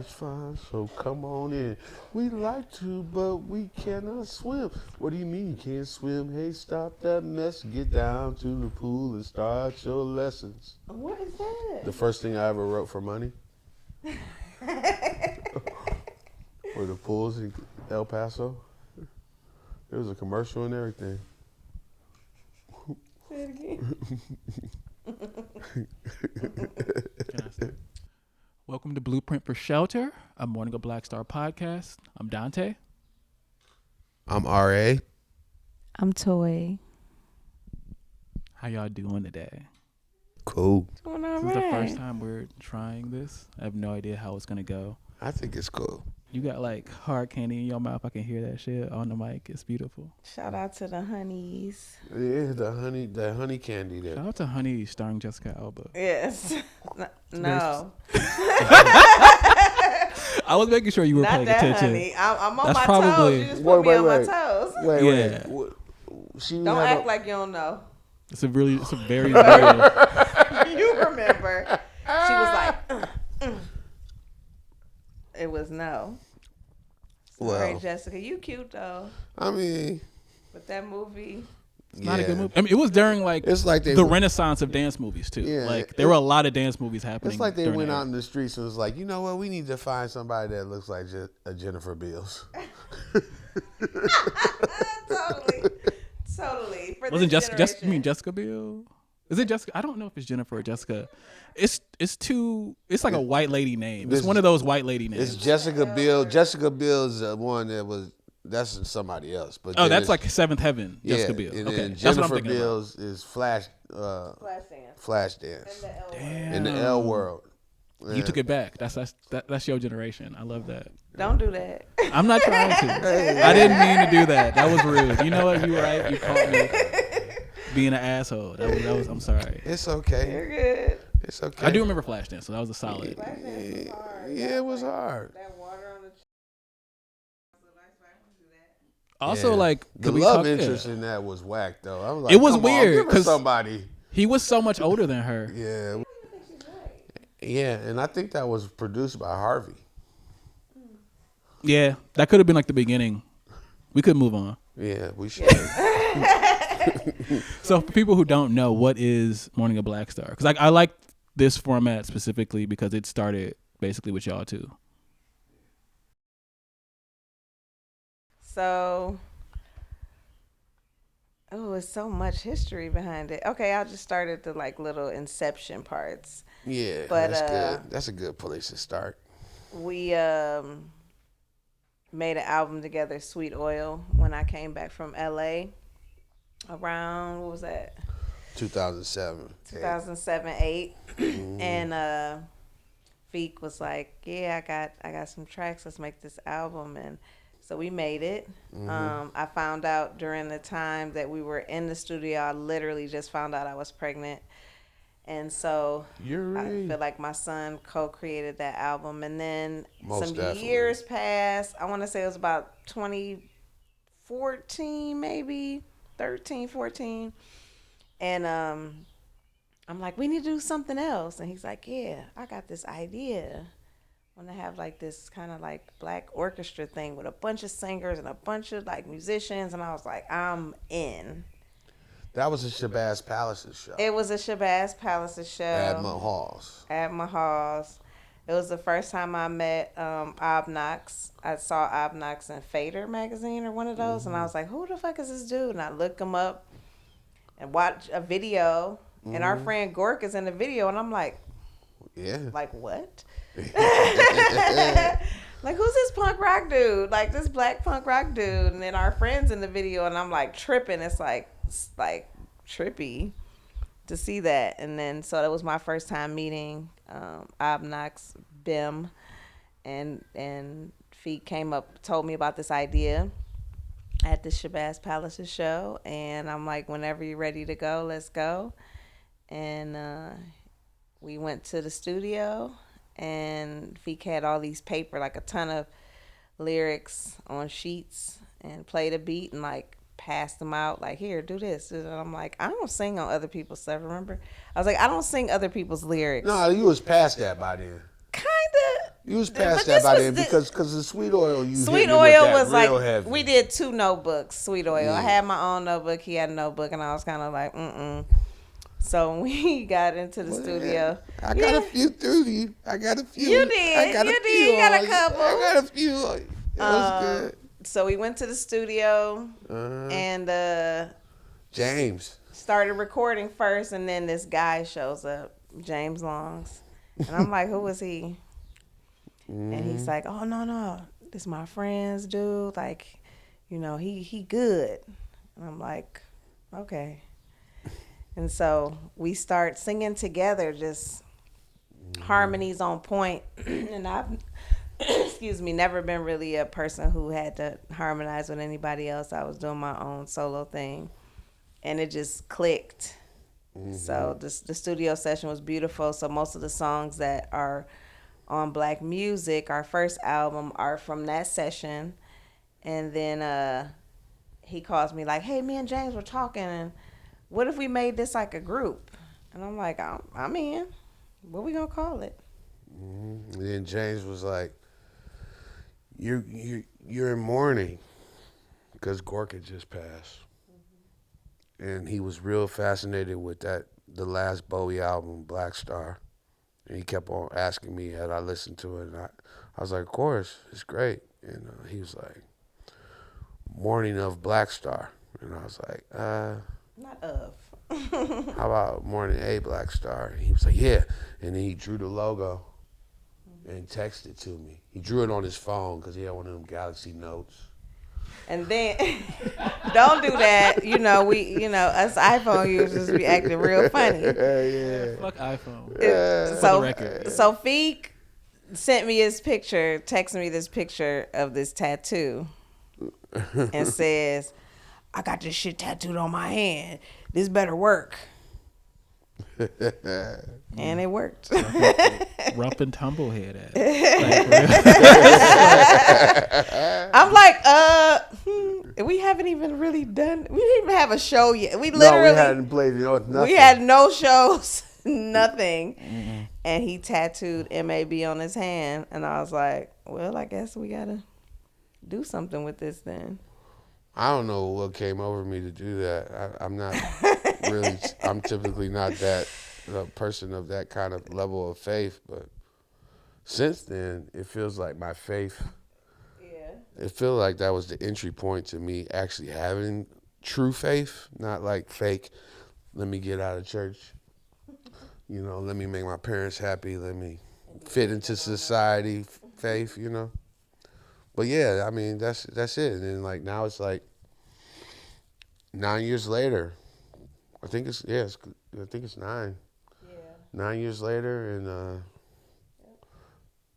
is fine, so come on in. We like to, but we cannot swim. What do you mean you can't swim? Hey, stop that mess. Get down to the pool and start your lessons. What is that? The first thing I ever wrote for money. For the pools in El Paso. There was a commercial and everything. Say it again. Can I start? Welcome to Blueprint for Shelter, a Mourning a BLKstar podcast. I'm Dante. I'm R.A. I'm Toy. How y'all doing today? Cool. Doing all This is the right. first time we're trying this. I have no idea how it's going to go. I think it's cool. You got like hard candy in your mouth. I can hear that shit on the mic. It's beautiful. Shout out to the honeys. Yeah, the honey candy there. Shout out to Honey starring Jessica Alba. Yes. No. I was making sure you were Not paying that attention. honey. I'm on That's my probably- toes. You just put me on my Wait. toes. Wait. Don't act like you don't know. It's a very rare. You remember. She was like, It was no. Well, Sorry, Jessica. You cute, though. I mean, But that movie. It's not a good movie. I mean, it was during like It's like the renaissance of dance movies too. Yeah, Like there were a lot of dance movies happening. It's like they during went that out in the streets and was like, you know what? We need to find somebody that looks like a Jennifer Beals. Totally. For Wasn't this Jessica? You mean generation. Jessica Biel? Is it Jessica? I don't know if it's Jennifer or Jessica. It's too. It's like a white lady name. It's one of those white lady names. It's Jessica Biel. Jessica Biel's the one that was. That's somebody else. But Oh, then that's it's- like Seventh Heaven. yeah, Jessica Biel. And Okay, then that's what I'm Jennifer thinking about. Beals is Flashdance. Flashdance And in the L world. You Yeah. took it back. That's your generation. I love that. Don't do that. I'm not trying to. I didn't mean to do that. That was rude. You know what? You were right. You caught me being an asshole. That was. I'm sorry. It's okay. You're good. It's okay. I do remember Flashdance, so that was a solid. Flashdance was hard. Yeah, it was hard. That water on the Also, Yeah. like The could we love talk- yeah. interest in that was whack though. I was like, It was come on, weird, give her 'cause- somebody. He was so much older than her. Yeah. Yeah, and I think that was produced by Harvey. Yeah, that could have been like the beginning. We could move on. Yeah, we should. So for people who don't know, what is Mourning a BLKstar? Because I like this format specifically because it started basically with y'all too. So, it's so much history behind it. Okay, I'll just start at the like little inception parts. Yeah, But, that's good. That's a good place to start. We made an album together, Sweet Oil, when I came back from LA around, what was that? 2007. 2007, 8. And Feeq was like, yeah, I got some tracks. Let's make this album. And so we made it. I found out during the time that we were in the studio, I literally just found out I was pregnant. And so I feel like my son co-created that album. And then Most some definitely. years passed. I want to say it was about 2014, maybe 13, 14. And I'm like, we need to do something else. And he's like, yeah, I got this idea. I want to have like this kind of like black orchestra thing with a bunch of singers and a bunch of like musicians. And I was like, I'm in. That was a Shabazz Palace's show. It was a Shabazz Palace's show. At Mahal's. At Mahal's. It was the first time I met Obnox. I saw Obnox in Fader magazine or one of those. And I was like, who the fuck is this dude? And I looked him up and watched a video. And our friend Gork is in the video. And I'm like, Yeah. like what? Like, who's this punk rock dude? Like, this black punk rock dude. And then our friend's in the video. And I'm like tripping. It's like trippy to see that. And then so that was my first time meeting Obnox, Bim, and Feeq came up, told me about this idea at the Shabazz Palace's show. And I'm like, whenever you're ready to go, let's go. And we went to the studio, and Feeq had all these paper, like a ton of lyrics on sheets, and played a beat and like passed them out, like, here, do this. And I'm like, I don't sing on other people's stuff, remember? I was like, I don't sing other people's lyrics. No, you was past that by then. Kinda. You was past But that this by was then because the sweet oil you Sweet hit me with Oil that was real like heavy. we did 2 notebooks. Sweet Oil. Yeah. I had my own notebook. He had a notebook, and I was kind of like, So when we got into the studio, I got a few through you. I got a few. You did. I got You a did. few You got a on couple. I got a few. It was good. So we went to the studio and James. started recording first, and then this guy shows up, James Longs, and I'm like, who is he? And he's like, oh no, this my friend's dude. Like, he good. And I'm like, okay. And so we start singing together, just harmonies on point. And I've, never been really a person who had to harmonize with anybody else. I was doing my own solo thing, and it just clicked. So the studio session was beautiful. So most of the songs that are on Black Music, our first album, are from that session. And then he calls me like, hey, me and James were talking, and what if we made this like a group? And I'm like, I'm in. What we gonna call it? And then James was like, you're in mourning because Gork had just passed. And he was real fascinated with the last Bowie album, BLKstar. And he kept on asking me had I listened to it. And I was like, of course, it's great. And he was like, Mourning of BLKstar. And I was like, Not of. how about Mourning a BLKstar? And he was like, yeah. And then he drew the logo and texted it to me. He drew it on his phone because he had one of them Galaxy Notes. And then, don't do that. Us iPhone users be acting real funny. Yeah. Fuck iPhone. So, the record. so Feeq sent me his picture, texted me this picture of this tattoo, and says, I got this shit tattooed on my hand. This better work. And it worked. Rump and tumblehead at. I'm like, we haven't even really done. We didn't even have a show yet. We literally No, we hadn't played nothing. We had no shows, nothing. And he tattooed MAB on his hand, and I was like, well, I guess we gotta do something with this then. I don't know what came over me to do that. I'm not really. I'm typically not that person of that kind of level of faith, but since then, it feels like my faith. Yeah. It feels like that was the entry point to me actually having true faith, not like fake. Let me get out of church. Let me make my parents happy. Let me fit into society. Faith, But yeah, I mean that's it. And then like now it's like 9 years later. I think it's 9. Yeah. 9 years later, and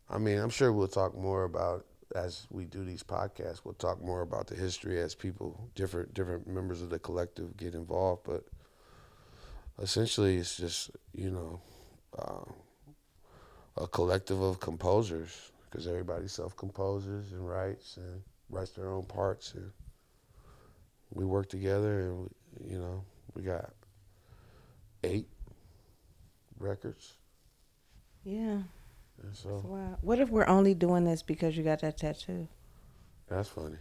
I mean I'm sure we'll talk more about as we do these podcasts. We'll talk more about the history as people, different members of the collective get involved. But essentially, it's just a collective of composers. Because everybody self-composes and writes their own parts, and we work together, and we got 8 records. Yeah. And so Wow. What if we're only doing this because you got that tattoo? that's funny.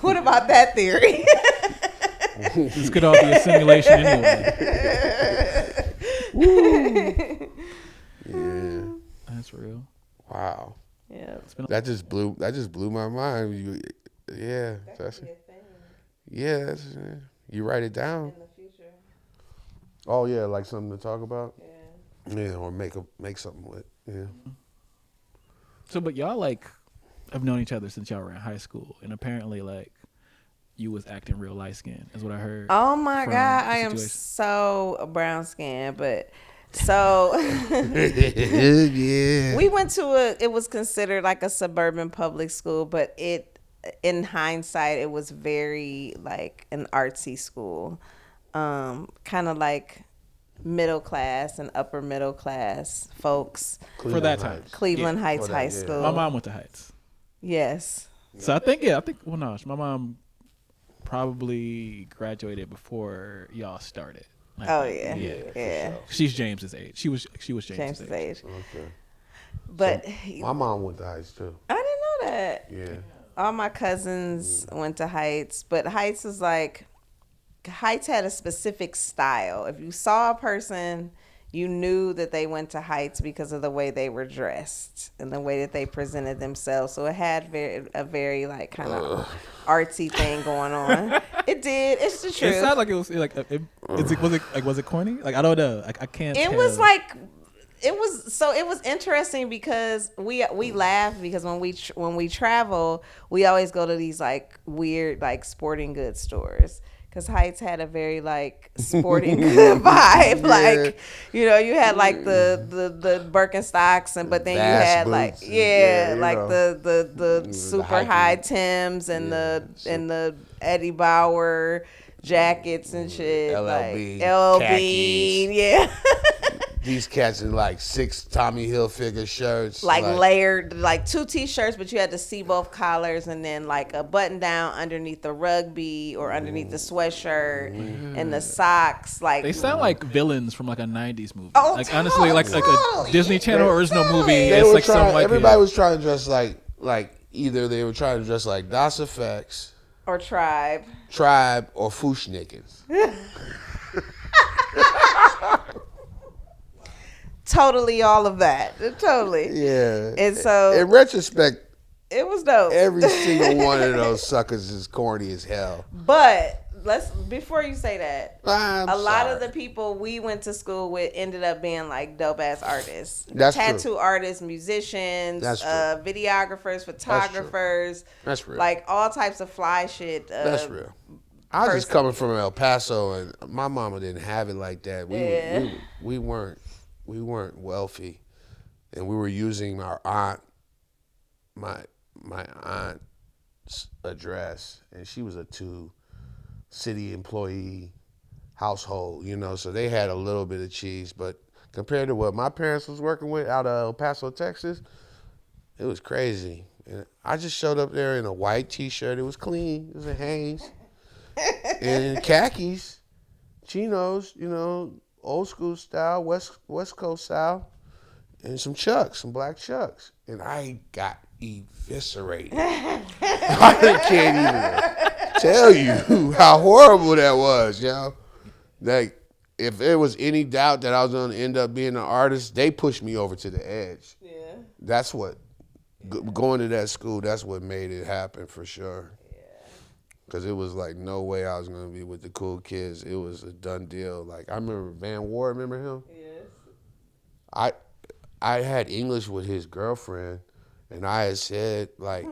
What about that theory? This could all be a simulation anyway. Yeah. That's real. Wow. Yeah. That just blew my mind. That's you write it down. In the future. Oh yeah, like something to talk about. Yeah. Yeah, or make something with. Yeah. So, but y'all have known each other since y'all were in high school, and apparently you was acting real light skinned, is what I heard. Oh my from God, the I am situation. so brown skinned, but so Yeah. we went to it was considered like a suburban public school, but in hindsight it was very like an artsy school, kind of like middle class and upper middle class folks. For that time. Cleveland Heights For that, High yeah. School. My mom went to Heights. Yes. So well, no, my mom probably graduated before y'all started. Oh yeah. She's James's age. She was James's James's age. age. Okay. But My mom went to Heights too. I didn't know that. Yeah. All my cousins went to Heights, but Heights was like, Heights had a specific style. If you saw a person, you knew that they went to Heights because of the way they were dressed and the way that they presented themselves. So it had a very like kind of artsy thing going on. It did. It's the truth. It sounded like it was like was it corny? Like I don't know. I can't. It tell. was like it was interesting because we laugh because when we travel, we always go to these like weird like sporting goods stores. Because Heights had a very like sporting good vibe, like you had like the Birkenstocks, but then you had like the super high Timbs and the Eddie Bauer jackets and shit, LLB, like LB, khakis. yeah. These cats in like 6 Tommy Hilfiger shirts. Like layered, like 2 t-shirts, but you had to see both collars and then like a button down underneath the rugby or underneath the sweatshirt and the socks. Like they sound like villains from like a 90s movie. Oh, like honestly, like a Disney Channel original movie. They It's were like trying, some like everybody was trying to dress like either they were trying to dress like Das Effects, or Tribe. or Fushnikins. Totally all of that. Totally. Yeah. And so in retrospect, it was dope. every single one of those suckers is corny as hell. But before you say that, A lot of the people we went to school with ended up being like dope ass artists. That's tattoo true. artists, musicians, That's true. Videographers, photographers. That's real. Like all types of fly shit. That's real. I was just coming from El Paso, and my mama didn't have it like that. We weren't wealthy, and we were using our aunt, my aunt's address, and she was a 2-city employee household, so they had a little bit of cheese, but compared to what my parents was working with out of El Paso, Texas, it was crazy. And I just showed up there in a white T-shirt. It was clean. It was a Hanes. And khakis, chinos, old school style, West Coast style, and some black Chucks. And I got eviscerated. I can't even tell you how horrible that was, yo. Like, if there was any doubt that I was going to end up being an artist, they pushed me over to the edge. Yeah. That's what, going to that school, that's what made it happen for sure. Because it was like no way I was going to be with the cool kids. It was a done deal. Like, I remember Van Ward, remember him? Yes. I had English with his girlfriend, and I had said, like,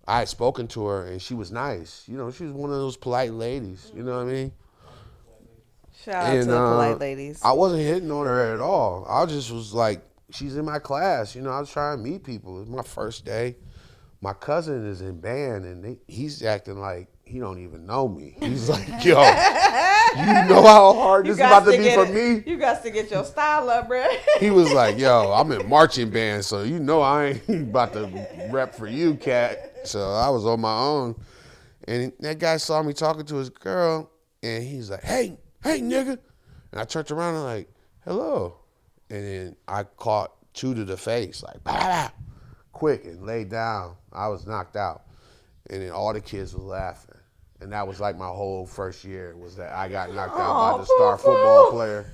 I had spoken to her, and she was nice. She was one of those polite ladies. You know what I mean? Shout out to the polite ladies. I wasn't hitting on her at all. I just was like, she's in my class. I was trying to meet people. It was my first day. My cousin is in band, and he's acting like he don't even know me. He's like, yo, you know how hard this is about to be for me? You got to get your style up, bro. He was like, yo, I'm in marching band, so I ain't about to rep for you, cat. So I was on my own. And that guy saw me talking to his girl, and he's like, hey, nigga. And I turned around and like, hello. And then I caught 2 to the face, like, bah, bah, quick, and laid down. I was knocked out. And then all the kids were laughing. And that was like my whole first year, was that I got knocked out by the star football player.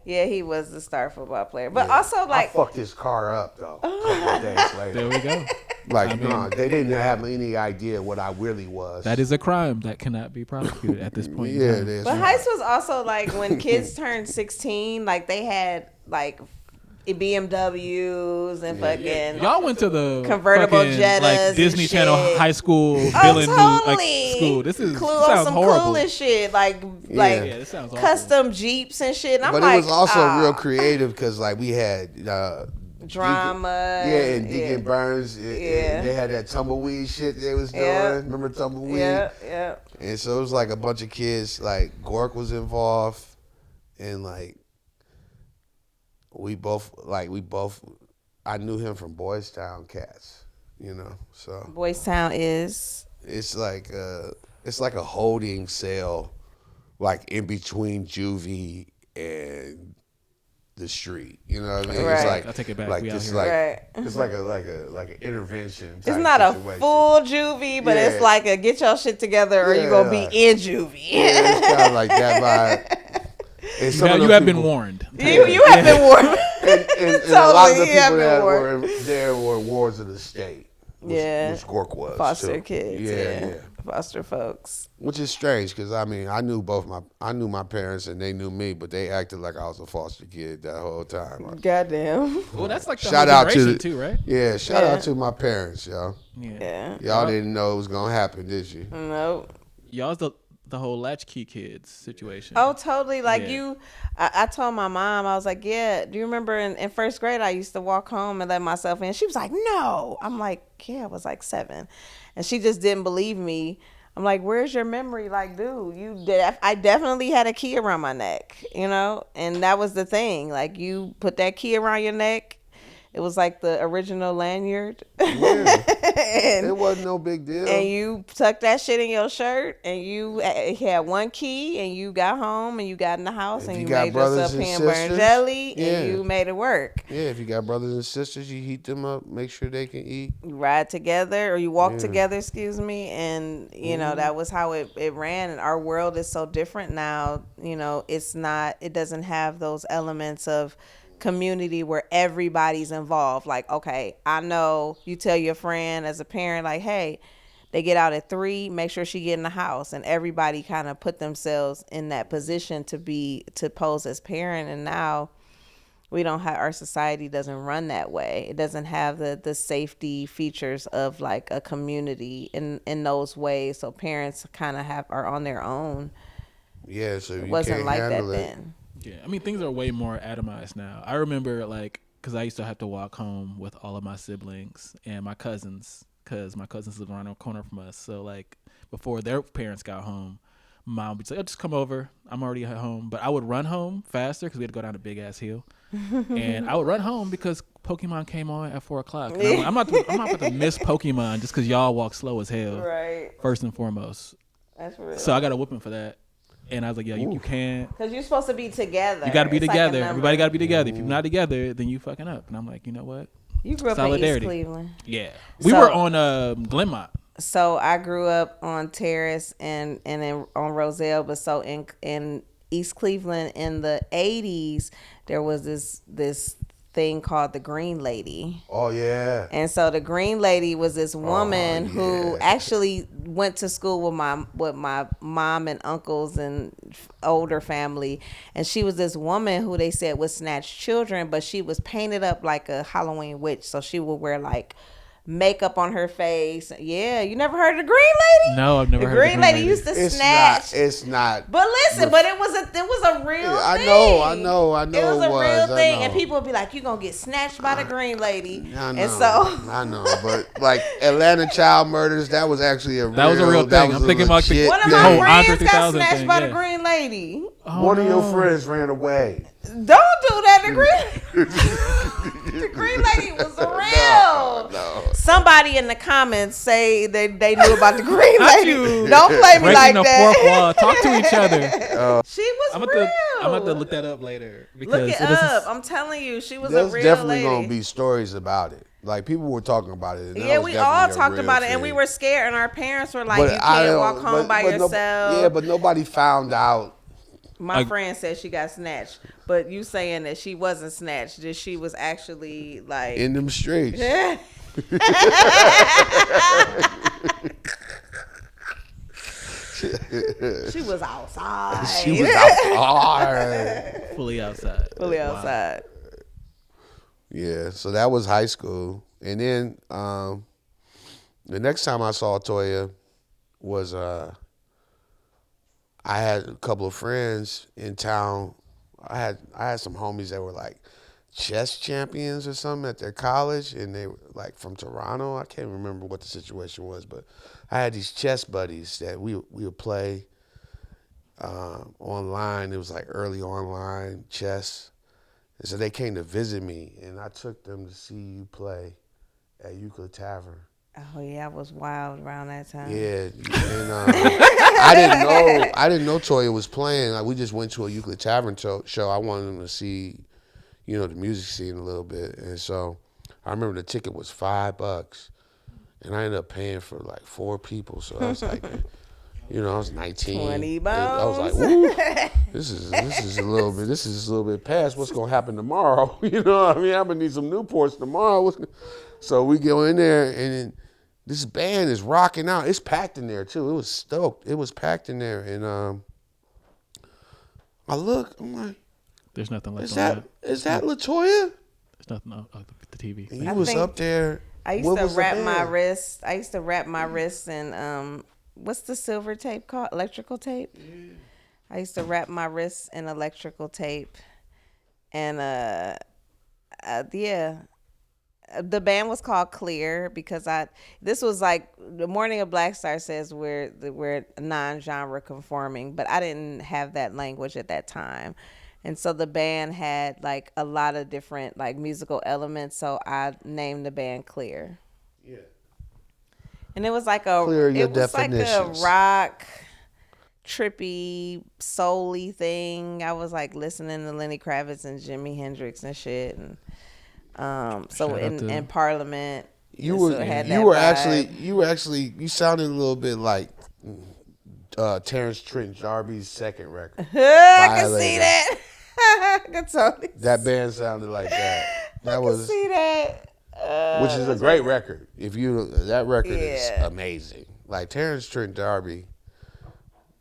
Yeah, he was the star football player. But also, like, I fucked his car up, though, a couple of days later. There we go. Like, they didn't have any idea what I really was. That is a crime that cannot be prosecuted at this point. Yeah, it is. But Heights was also, like, when kids turned 16, like, they had, like, BMWs and fucking Y'all went to the convertible fucking, Jettas like Disney and Channel shit. high school villain totally. like school. This Clue sounds some horrible. cool and shit, like this sounds awful. custom Jeeps and shit. And I'm But like, it was also real creative because, like, we had drama. and Deacon Burns. They had that tumbleweed shit they was doing. Yeah. Remember tumbleweed? Yeah. And so it was like a bunch of kids. Like, Gork was involved, and like we both. I knew him from Boys Town Cats. So Boys Town is. it's like a holding cell, like in between juvie and the street. You know what I mean? Right. It's like I'll take it back. like We out this, here. like Right. it's like an intervention. It's type not situation. a full juvie, but it's Yeah. like a get your shit together or you gonna be in juvie. Yeah, it's kind of like that vibe. And some Now of you them have been people- warned. You have been warned. and a lot of the Totally, you have people been that warned. were there were wards of the state. Which Gork was Foster too. kids. Yeah. Foster folks. Which is strange because I mean I knew my parents and they knew me, but they acted like I was a foster kid that whole time. Goddamn. Well, that's like the Shout whole out to generation the- too, right? Yeah, shout Yeah. out to my parents, y'all. Yeah. Y'all didn't know it was gonna happen, did you? Nope. Y'all's the whole latchkey kids situation. Oh, totally. Like Yeah. I told my mom, I was like, yeah, do you remember in first grade I used to walk home and let myself in? She was like, no. I'm like, yeah, I was like 7. And she just didn't believe me. I'm like, where's your memory? Like, dude, you did. I definitely had a key around my neck, you know? And that was the thing. Like, you put that key around your neck. It was like the original lanyard. Yeah. and, It wasn't no big deal. and you tucked that shit in your shirt and you had one key and you got home and you got in the house If and you you got made brothers yourself and hamburger sisters, and jelly yeah. and you made it work. Yeah, if you got brothers and sisters, you heat them up, make sure they can eat. You ride together or you walk Yeah. together, excuse me. And, you know, that was how it ran. And our world is so different now. You know, it doesn't have those elements of community where everybody's involved. Like, okay, I know you tell your friend as a parent, like, hey, they get out at 3, make sure she get in the house, and everybody kind of put themselves in that position to pose as parent. And now we don't have, our society doesn't run that way. It doesn't have the safety features of like a community in those ways. So parents kind of are on their own. Yeah, so It you wasn't can't like that handle it. then. Yeah, I mean things are way more atomized now. I remember because I used to have to walk home with all of my siblings and my cousins, because my cousins live around the corner from us. So like before their parents got home, mom would say, "Oh, just come over. I'm already at home." But I would run home faster because we had to go down a big ass hill, and I would run home because Pokemon came on at 4:00. And I'm not about to miss Pokemon just because y'all walk slow as hell. Right. First and foremost, That's real. so I got a whooping for that. And I was like, "Yeah, you can't. Because you're supposed to be together. You got to be It's like a together. number. Everybody got to be together. If you're not together, then you fucking up." And I'm like, you know what? You grew up Solidarity. in East Cleveland. Yeah, we So- were on Glenmont. So I grew up on Terrace and then on Roselle, but so in East Cleveland in the 80s, there was this thing called the Green Lady. Oh yeah. And so the Green Lady was this woman who actually went to school with my mom and uncles and older family. And she was this woman who they said would snatch children, but she was painted up like a Halloween witch. So she would wear like makeup on her face. Yeah, you never heard of the Green Lady? No, I've never The heard Green of Lady used to snatch. It's not. But listen, but it was a real I thing. know. It was a real I thing, and know. people would be like, "You gonna get snatched by the Green Lady?" I know. And so I know, but like Atlanta child murders, that was actually a That was a real thing. I'm thinking about the- one of The my whole friends Andre got 3000 snatched thing, by the yeah. Green Lady. One of your friends ran away. Don't do that. The Green Lady was real. No. Somebody in the comments say they knew about the Green Not Lady. you. Don't play me Breaking like the that. fourth wall. Talk to each other. She was I'm real. about to look that up later. Because Look it doesn't- up. I'm telling you, she was There's a real definitely lady. gonna be stories about it. Like people were talking about it. And that Yeah, was we all definitely a talked real about it, and we thing. were scared, and our parents were like, But "You I can't don't- walk home by but no- yourself." yeah, but nobody found out. My friend said she got snatched, but you saying that she wasn't snatched, that she was actually like In them streets. she was outside. She was outside. fully outside. fully Wow. outside. Yeah, so that was high school. And then the next time I saw Toya was I had a couple of friends in town. I had some homies that were like chess champions or something at their college, and they were like from Toronto. I can't remember what the situation was, but I had these chess buddies that we would play online. It was like early online chess. And so they came to visit me, and I took them to see you play at Euclid Tavern. Oh yeah, I was wild around that time. Yeah, and I didn't know Toya was playing. Like we just went to a Euclid Tavern show. I wanted them to see the music scene a little bit. And so I remember the ticket was $5, and I ended up paying for like 4 people. So I was like, I was 19. 20 I was like, bones. woo, this is a little bit past what's gonna happen tomorrow. You know what I mean? I'm gonna need some Newports tomorrow. So we go in there, and then this band is rocking out. It's packed in there too. It was stoked. It was packed in there, and I look. I'm like, There's nothing left. Is that LaToya? There's nothing on the TV. And you was up there. I used to wrap my wrist. I used to wrap my wrists in what's the silver tape called? Electrical tape. Yeah. I used to wrap my wrists in electrical tape, and the band was called Clear because this was like the Mourning of BLKstar says we're non-genre conforming, but I didn't have that language at that time. And so the band had like a lot of different like musical elements, so I named the band Clear. Yeah. And it was like a rock, trippy, soul-y thing. I was like listening to Lenny Kravitz and Jimi Hendrix and shit, and so in Parliament, you sounded a little bit like Terrence Trent D'Arby's second record. I can see that. I can totally that band sounded like that. I can see that. Which is a great record. That record is amazing. Like Terrence Trent D'Arby,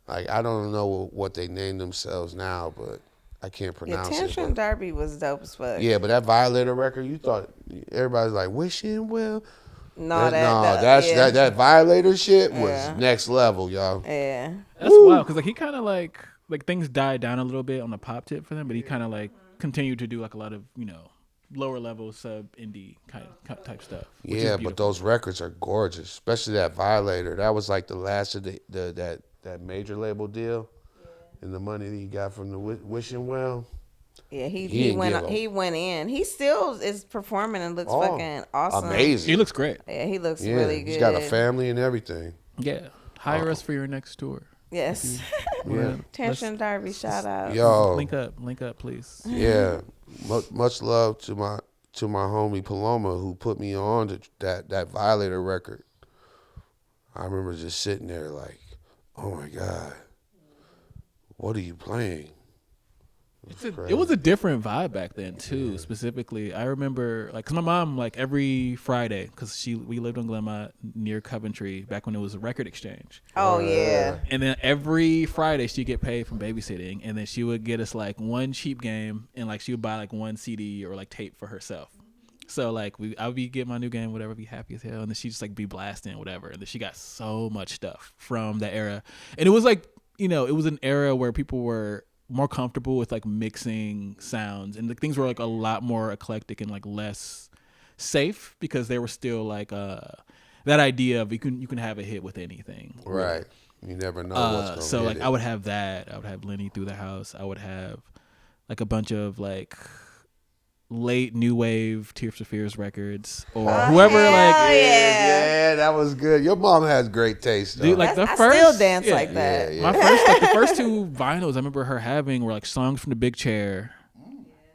like I don't know what they named themselves now, but I can't pronounce it. Terrence Trent D'Arby was dope as fuck. Yeah, but that Violator record, you thought everybody's like wishing well. That Violator shit was next level, y'all. Yeah, that's wild because like he kind of like things died down a little bit on the pop tip for them, but he kind of like continued to do like a lot of lower level sub indie kind of type stuff. Yeah, but those records are gorgeous, especially that Violator. That was like the last of that major label deal, and the money that he got from the Wishing Well. Yeah, he went in. He still is performing and looks fucking awesome. Amazing. He looks great. Yeah, he looks really good. He's got a family and everything. Yeah, hire us for your next tour. Yes. Terrence Trent D'Arby, shout out. Yo, link up, please. Yeah, much love to my homie Paloma who put me on to that Violator record. I remember just sitting there like, oh my God, what are you playing? It was a different vibe back then too. Specifically, I remember like, cause my mom like every Friday, cause we lived on Glenmont near Coventry back when it was a record exchange. Oh yeah. And then every Friday she'd get paid from babysitting, and then she would get us like one cheap game, and like she would buy like one CD or like tape for herself. So like I would be getting my new game, whatever, be happy as hell, and then she'd just like be blasting whatever, and then she got so much stuff from that era, and it was like it was an era where people were more comfortable with like mixing sounds, and the things were like a lot more eclectic and like less safe because they were still like that idea of you can have a hit with anything, right? You never know what's going to so like it. I would have Lenny Through the House. I would have like a bunch of like late new wave Tears for Fears records or whoever yeah, that was good. Your mom has great taste, though. Dude, like I still dance like that. My the first two vinyls I remember her having were like Songs from the Big Chair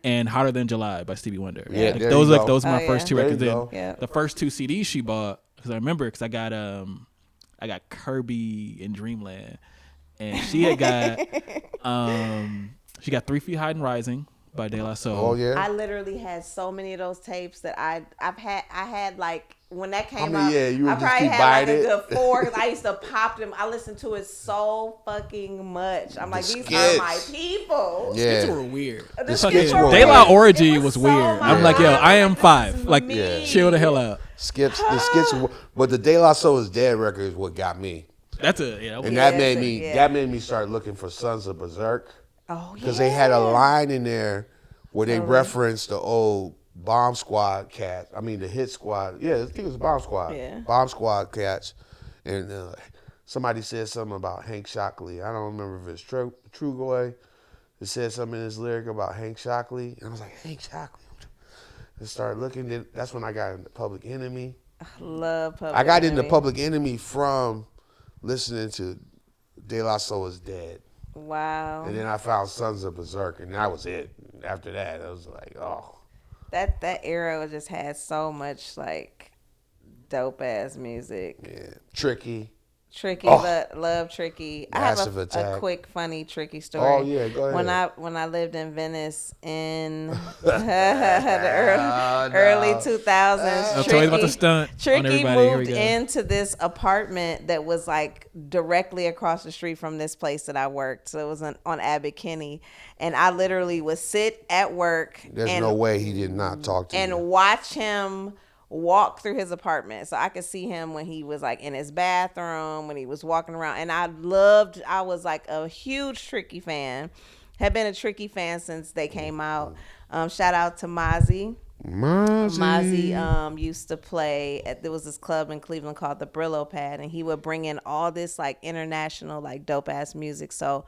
and Hotter Than July by Stevie Wonder. Yeah, like, those were my first two there records. Then the first two CDs she bought, because I remember because I got Kirby in Dreamland, and she had got she got 3 Feet High and Rising by De La Soul. Oh yeah. I literally had so many of those tapes that I had like when that came out. Yeah, you would I just probably keep had buying like a it. good 4 because I used to pop them. I listened to it so fucking much. I'm like, these skits. are my people. Yeah. Skits were weird. The skits were De La weird. Orgy was weird. I'm like, yo, I am 5. Like, me. chill the hell out. The skits, but the De La Soul is Dead record is what got me. That's That made me start looking for Sons of Berserk. Oh yeah. Because they had a line in there where they referenced the old Bomb Squad cats. I mean, the Hit Squad. Yeah, I think it was Bomb Squad. Yeah. Bomb Squad cats. And somebody said something about Hank Shockley. I don't remember if it's Trugoy. It said something in his lyric about Hank Shockley. And I was like, Hank Shockley. And started looking. That's when I got into Public Enemy. I love Public I got Enemy. into Public Enemy from listening to De La Soul is Dead. Wow. And then I found Sons of Berserk, and that was it. after that, it was like, oh. That era just had so much like dope ass music. Yeah. Tricky. Tricky, Oh. love Tricky. Massive I have a Attack. quick funny Tricky story. Oh yeah, go ahead. When I lived in Venice in the early 2000s, Tori's about to stunt on Tricky everybody. Here we moved go. into this apartment that was like directly across the street from this place that I worked. So it was on Abbot Kinney, and I literally would sit at work. There's and, no way he did not talk to you. and watch him walk through his apartment. So I could see him when he was like in his bathroom, when he was walking around. And I was like a huge Tricky fan. Had been a Tricky fan since they came out. Shout out to Mozzie. Mozzie used to play there was this club in Cleveland called the Brillo Pad, and he would bring in all this like international like dope ass music. So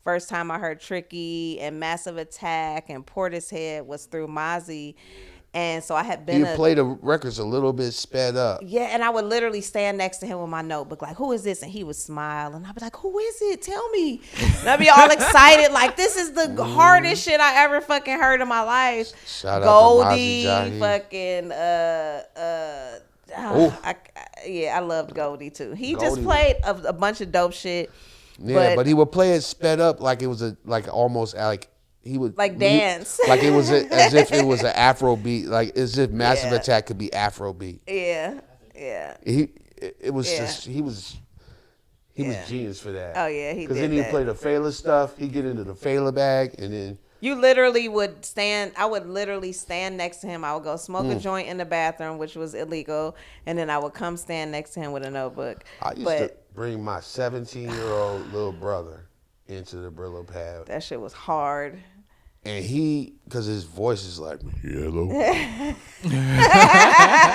first time I heard Tricky and Massive Attack and Portishead was through Mozzie. And so I had been. You play the records a little bit sped up. Yeah, and I would literally stand next to him with my notebook, like, "Who is this?" And he would smile, and I'd be like, "Who is it? Tell me." And I'd be all excited, like, "This is the hardest shit I ever fucking heard in my life." Shout out Goldie, to Mozzie fucking I loved Goldie too. He just Goldie. played a bunch of dope shit. Yeah, but he would play it sped up like it was almost like. He would like dance, like it was as if it was an Afro beat, like as if Massive Attack could be Afro beat. Yeah. He was genius for that. Oh yeah, he did. Because then he'd that. play the Fela stuff. He'd get into the Fela bag, and then You literally would stand. I would literally stand next to him. I would go smoke a joint in the bathroom, which was illegal, and then I would come stand next to him with a notebook. I used to bring my 17-year-old little brother into the Brillo Pad. That shit was hard. And because his voice is like, hello.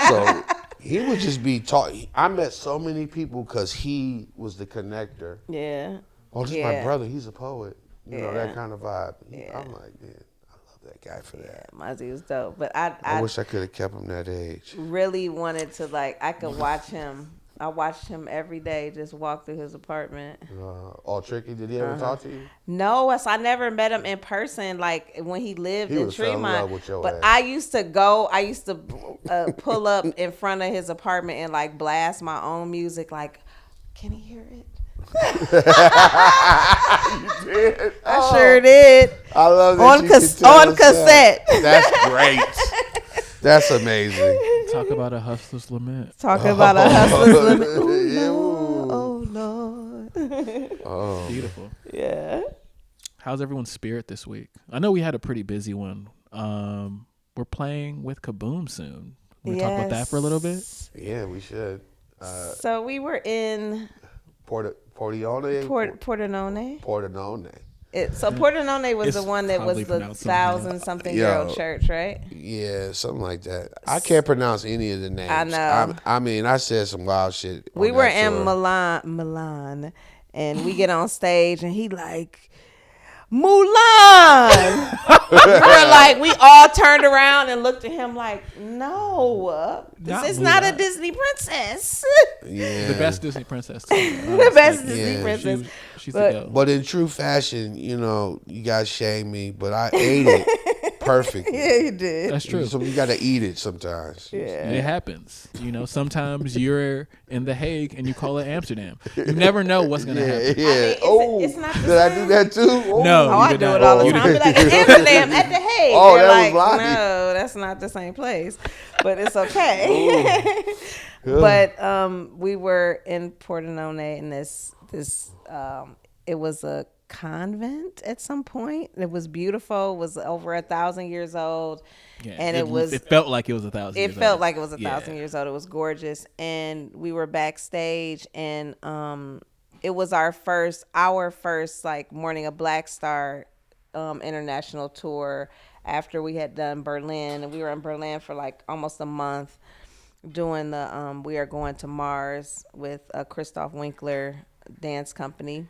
So he would just be talking. I met so many people because he was the connector. Yeah. Oh, this is my brother. He's a poet. You know, that kind of vibe. Yeah. I'm like, man, I love that guy for that. Mozzie was dope. But I wish I could have kept him that age. really wanted to, like, I could watch him. I watched him every day just walk through his apartment. All Tricky, did he ever talk to you? No, so I never met him in person, like when he lived in fell in love Tremont. with your But ass. I used to pull up in front of his apartment and like blast my own music. Like, can he hear it? You did? I sure did. I love that On you can tell on us cassette. that. That's great. That's amazing. Talk about a hustler's lament. Talking about a hustler's limit. Yeah, Oh Lord. Oh. Beautiful. Yeah. How's everyone's spirit this week? I know we had a pretty busy one. We're playing with Kaboom soon. We talk about that for a little bit. Yeah, we should. So we were in Pordenone. Pordenone. Pordenone. So Pordenone was It's the one that was probably the pronounced something 1,000-something year old church, right? Yeah, something like that. I can't pronounce any of the names. I know. I mean, I said some wild shit. We were in tour. Milan, and we get on stage, and he like, Mulan. We were like, we all turned around and looked at him like, no, this is not a Disney princess. Yeah. The best Disney princess. Too, The best honestly. Disney princess. She's But- a go. But in true fashion, you know, you guys shame me, but I ate it perfectly. Yeah, you did. That's true. So you got to eat it sometimes. Yeah. It happens. You know, sometimes you're in The Hague and you call it Amsterdam. You never know what's going to happen. Yeah. It's not the did I do same. that too? Oh. No. Oh, I You did do not. it all the You time. did Be like, Amsterdam at the Hague. Oh, They're that was like, lying. no, that's not the same place. But it's okay. But we were in Pordenone, and this it was a convent at some point. It was beautiful. It was over 1,000 years old. Yeah, And it felt like it was 1,000 It years felt old. like it was 1,000 Yeah. years old. It was gorgeous, and we were backstage, and it was our first like Mourning a BLKstar international tour after we had done Berlin, and we were in Berlin for like almost a month doing the We Are Going to Mars with Christoph Winkler dance company.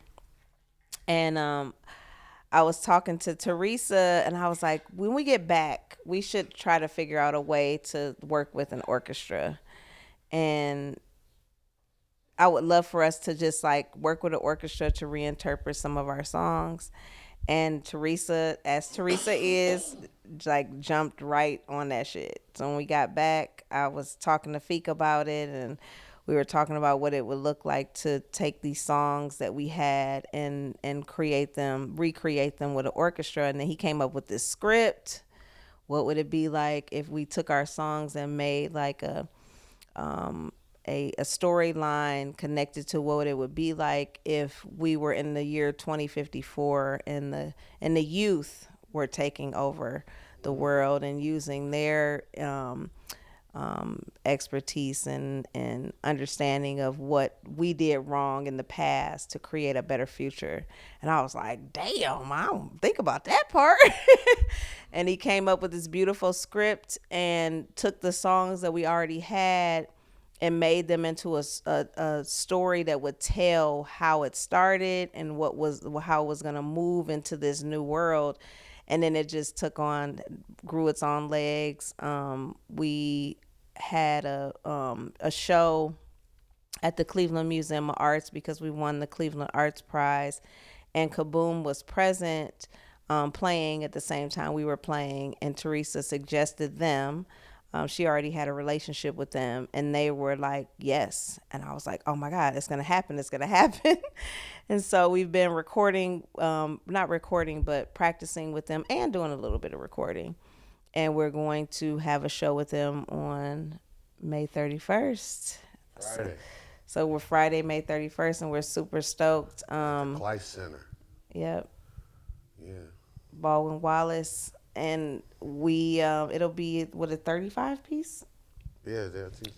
And I was talking to Teresa, and I was like, when we get back, we should try to figure out a way to work with an orchestra. And I would love for us to just like work with an orchestra to reinterpret some of our songs. And Teresa, as Teresa is, like jumped right on that shit. So when we got back, I was talking to Feeq about it, and we were talking about what it would look like to take these songs that we had and recreate them with an orchestra. And then he came up with this script. What would it be like if we took our songs and made like a storyline connected to what it would be like if we were in the year 2054 and the youth were taking over the world and using their expertise and understanding of what we did wrong in the past to create a better future. And I was like, damn, I don't think about that part. And he came up with this beautiful script and took the songs that we already had and made them into a story that would tell how it started and how it was going to move into this new world. And then it just grew its own legs. We had a show at the Cleveland Museum of Arts because we won the Cleveland Arts Prize, and Kaboom was present, playing at the same time we were playing, and Teresa suggested them. She already had a relationship with them, and they were like, yes. And I was like, oh my God, it's going to happen. It's going to happen. And so we've been recording, not recording, but practicing with them and doing a little bit of recording. And we're going to have a show with them on May 31st. Friday. So we're Friday, May 31st, and we're super stoked. Life Center. Yep. Yeah. Baldwin Wallace. And we it'll be a 35 piece Yeah,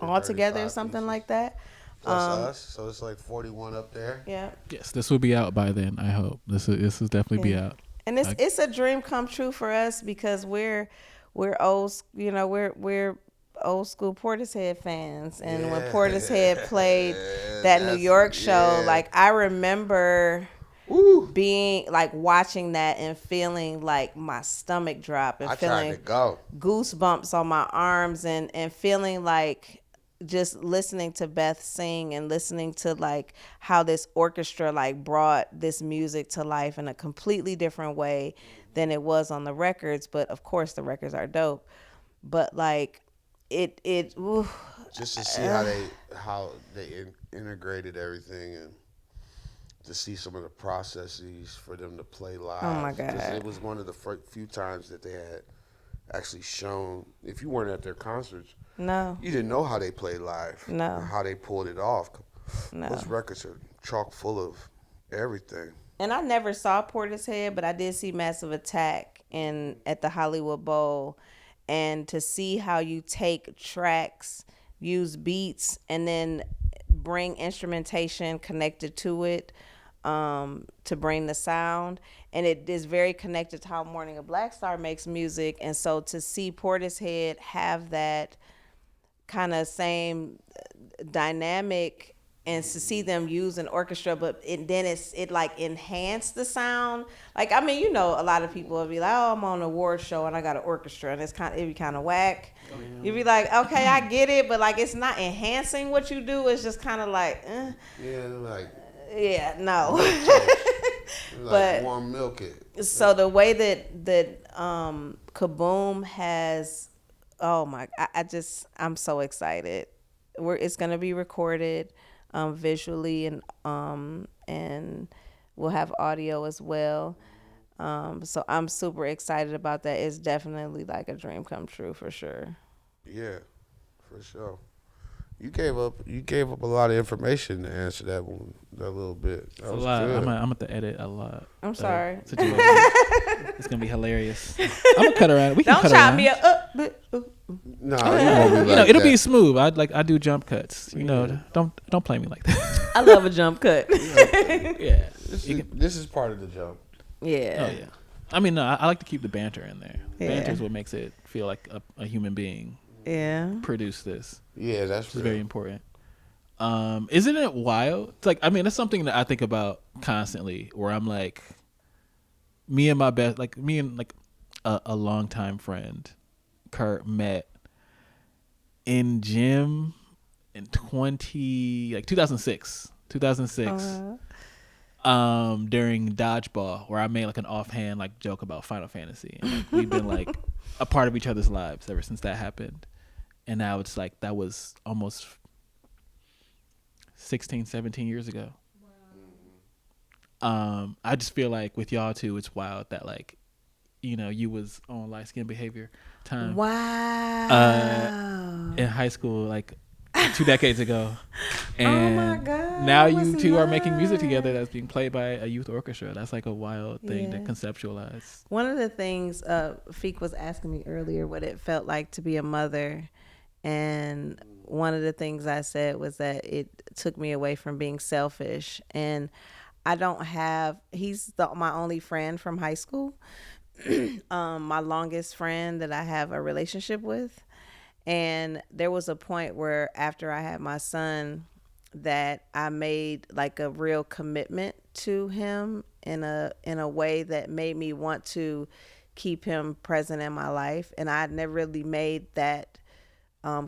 all together, something pieces. Like that. Plus us, so it's like 41 up there. Yeah. Yes, this will be out by then. I hope this will definitely be out. And it's a dream come true for us because we're old, we're old school Portishead fans, and when Portishead played that New York show, like I remember. Ooh. Being like watching that and feeling like my stomach drop and feeling goosebumps on my arms and feeling like just listening to Beth sing and listening to like how this orchestra like brought this music to life in a completely different way than it was on the records. But of course the records are dope. But like it just to see how they integrated everything and to see some of the processes for them to play live. Oh my God. It was one of the few times that they had actually shown, if you weren't at their concerts, no, you didn't know how they played live. No. Or how they pulled it off. No. Those records are chock full of everything. And I never saw Portishead, but I did see Massive Attack at the Hollywood Bowl. And to see how you take tracks, use beats, and then bring instrumentation connected to it, to bring the sound, and it is very connected to how Mourning a BLKstar makes music. And so to see Portishead have that kind of same dynamic and to see them use an orchestra, but it like enhanced the sound. Like, I mean, a lot of people will be like, oh, I'm on an award show and I got an orchestra, and it'd be kind of whack. You'd be like, okay, I get it, but like it's not enhancing what you do. It's just kind of like, yeah, like, yeah, no. like but warm milk it. So the way that Kaboom has, oh my, I'm so excited. It's gonna be recorded visually and we'll have audio as well. So I'm super excited about that. It's definitely like a dream come true for sure. Yeah, for sure. You gave up a lot of information to answer that one, that little bit. That was a lot. Good. I'm gonna edit a lot. I'm sorry. It's gonna be hilarious. I'm gonna cut around. We can Don't cut chop around. Me up. No, it'll be smooth. I do jump cuts. Don't play me like that. I love a jump cut. Yeah. This is part of the jump. Yeah. Oh yeah. I mean, no, I like to keep the banter in there. Yeah. Banter is what makes it feel like a human being. Yeah. Produce this. Yeah, that's very important. Isn't it wild? It's like, I mean, that's something that I think about constantly, where I'm like, me and a longtime friend, Kurt, met in gym in 2006. during dodgeball, where I made like an offhand like joke about Final Fantasy, and like, we've been like a part of each other's lives ever since that happened. And now it's like that was almost 16, 17 years ago. I just feel like with y'all too, it's wild that like, you know, you was on light skin behavior time. Wow. In high school, like 2 decades ago. And oh my God. now you two are making music together that's being played by a youth orchestra. That's like a wild thing to conceptualize. One of the things Feeq was asking me earlier what it felt like to be a mother. And one of the things I said was that it took me away from being selfish. And I don't have, he's my only friend from high school. My longest friend that I have a relationship with. And there was a point where after I had my son that I made like a real commitment to him in a way that made me want to keep him present in my life. And I never really made that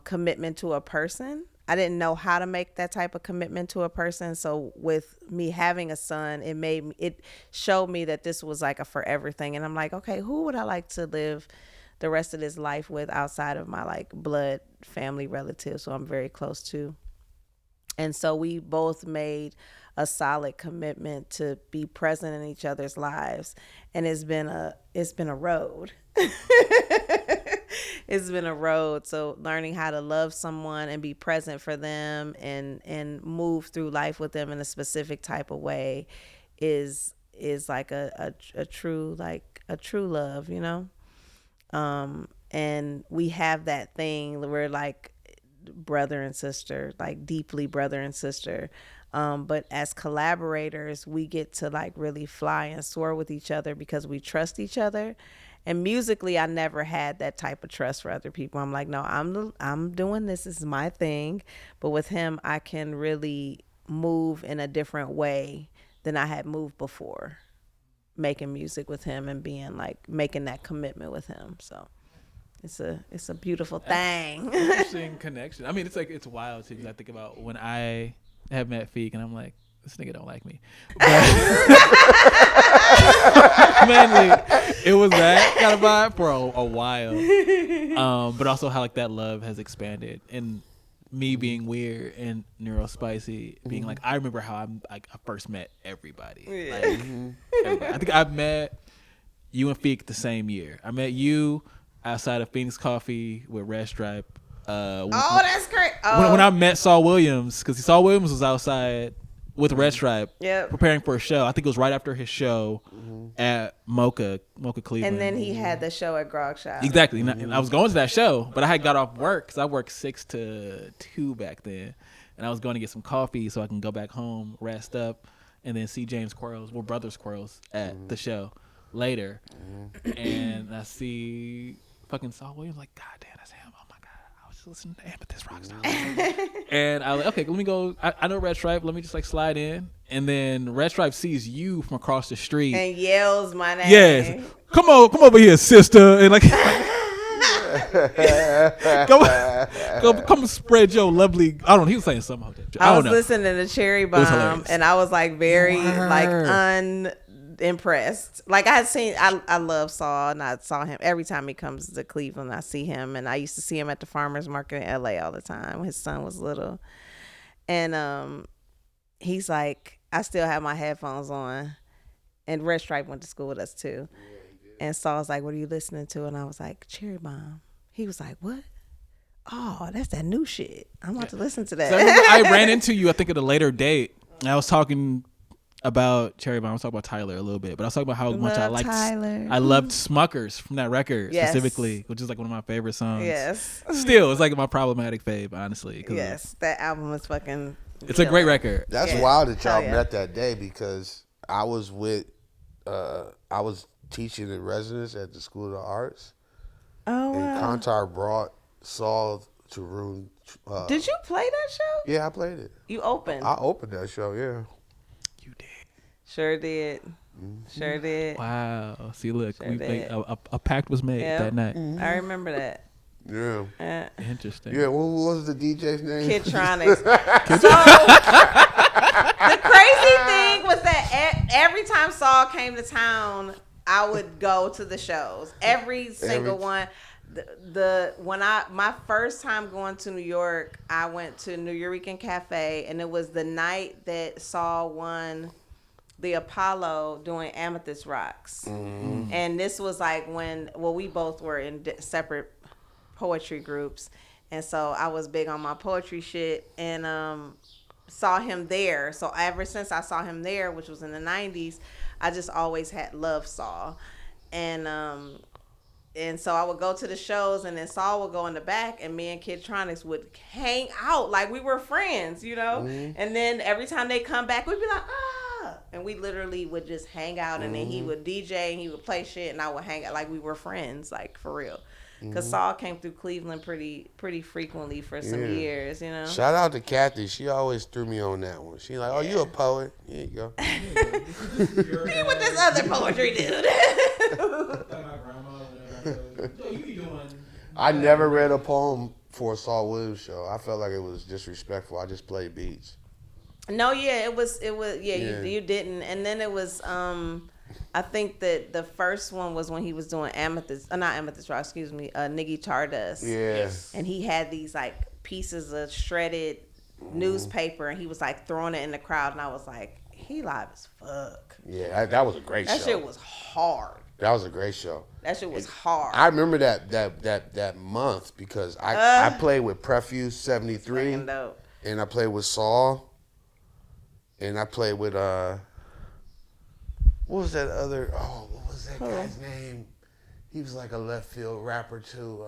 commitment to a person. I didn't know how to make that type of commitment to a person. So with me having a son, it showed me that this was like a forever thing. And I'm like, okay, who would I like to live the rest of this life with outside of my like blood family relatives who I'm very close to? And so we both made a solid commitment to be present in each other's lives. And it's been a road. It's been a road. So learning how to love someone and be present for them and move through life with them in a specific type of way is like a true love, you know? And we have that thing where we're like brother and sister, like deeply brother and sister. But as collaborators, we get to like really fly and soar with each other because we trust each other. And musically, I never had that type of trust for other people. I'm like, no, I'm doing this. This is my thing. But with him, I can really move in a different way than I had moved before, making music with him and being like making that commitment with him. So it's a beautiful thing. Interesting connection. I mean, it's like it's wild too. 'Cause I think about when I have met Feeq and I'm like, this nigga don't like me. But mainly, it was that kind of vibe for a while. But also how like that love has expanded and me being weird and neurospicy being like, I remember how I first met everybody. Like, everybody. I think I met you and Feeq the same year. I met you outside of Phoenix Coffee with Red Stripe. That's great. When I met Saul Williams, because Saul Williams was outside with Red Stripe preparing for a show. I think it was right after his show at Mocha Cleveland. And then he had the show at Grog Shop. Exactly. And I was going to that show, but I had got off work because I worked 6 to 2 back then. And I was going to get some coffee so I can go back home, rest up, and then see James Quarles, we're brothers Quarles, at the show later. And I see fucking Saul Williams, like, God damn, that's him. Oh my God. I was just listening to Amethyst Rockstar. And I was like, okay, let me go. I know Red Stripe. Let me just like slide in. And then Red Stripe sees you from across the street and yells my name. Yes. Come over here, sister. And like, come spread your lovely. I don't know. He was saying something about that. I was listening to Cherry Bomb, and I was like very like unimpressed. Like I had seen, I love Saul, and I saw him every time he comes to Cleveland. I see him, and I used to see him at the farmers market in LA all the time when his son was little. And he's like, I still have my headphones on, and Red Stripe went to school with us too. And Saul's like, what are you listening to? And I was like, Cherry Bomb. He was like, what? Oh, that's that new shit. I'm about to listen to that. So I ran into you, I think, at a later date. And I was talking about Cherry Bomb. I was talking about Tyler a little bit, but I was talking about how much I liked Tyler. I loved Smuckers from that record specifically, which is like one of my favorite songs. Yes. Still, it's like my problematic fave, honestly. Yes, that album is fucking It's a great record. That's wild that y'all met that day because I was teaching in residence at the School of the Arts. Oh, and Kantar brought Saul to room. Did you play that show? Yeah, I played it. You opened? I opened that show, yeah. You did. Sure did. Sure did. Wow. See, look, we made, a pact was made that night. I remember that. Yeah. Interesting. Yeah, what was the DJ's name? Kidtronics. So, the crazy thing was that every time Saul came to town, I would go to the shows. Every single one. My first time going to New York, I went to New Eurekan Cafe, and it was the night that Saul won the Apollo doing Amethyst Rocks. And this was like when we both were in separate poetry groups, and so I was big on my poetry shit, and saw him there. So ever since I saw him there, which was in the 90s, I just always had loved Saul. And so I would go to the shows, and then Saul would go in the back, and me and Kidtronics would hang out like we were friends, you know? And then every time they come back, we'd be like, and we literally would just hang out, and then he would DJ, and he would play shit, and I would hang out like we were friends, like for real. Because Saul came through Cleveland pretty frequently for some years, you know? Shout out to Kathy. She always threw me on that one. She like, oh, you a poet? Here you go. He with this other poetry dude. I never read a poem for a Saul Williams show. I felt like it was disrespectful. I just played beats. No, yeah, it was you didn't. And then it was I think that the first one was when he was doing not Amethyst Rock, excuse me, Niggy Tardust. Yeah. And he had these like pieces of shredded newspaper, and he was like throwing it in the crowd, and I was like, he live as fuck. Yeah, that was a great show. That shit was hard. That was a great show. That shit was hard. I remember that month because I played with Prefuse 73, and I played with Saul, and I played with what was that guy's name? He was like a left field rapper too.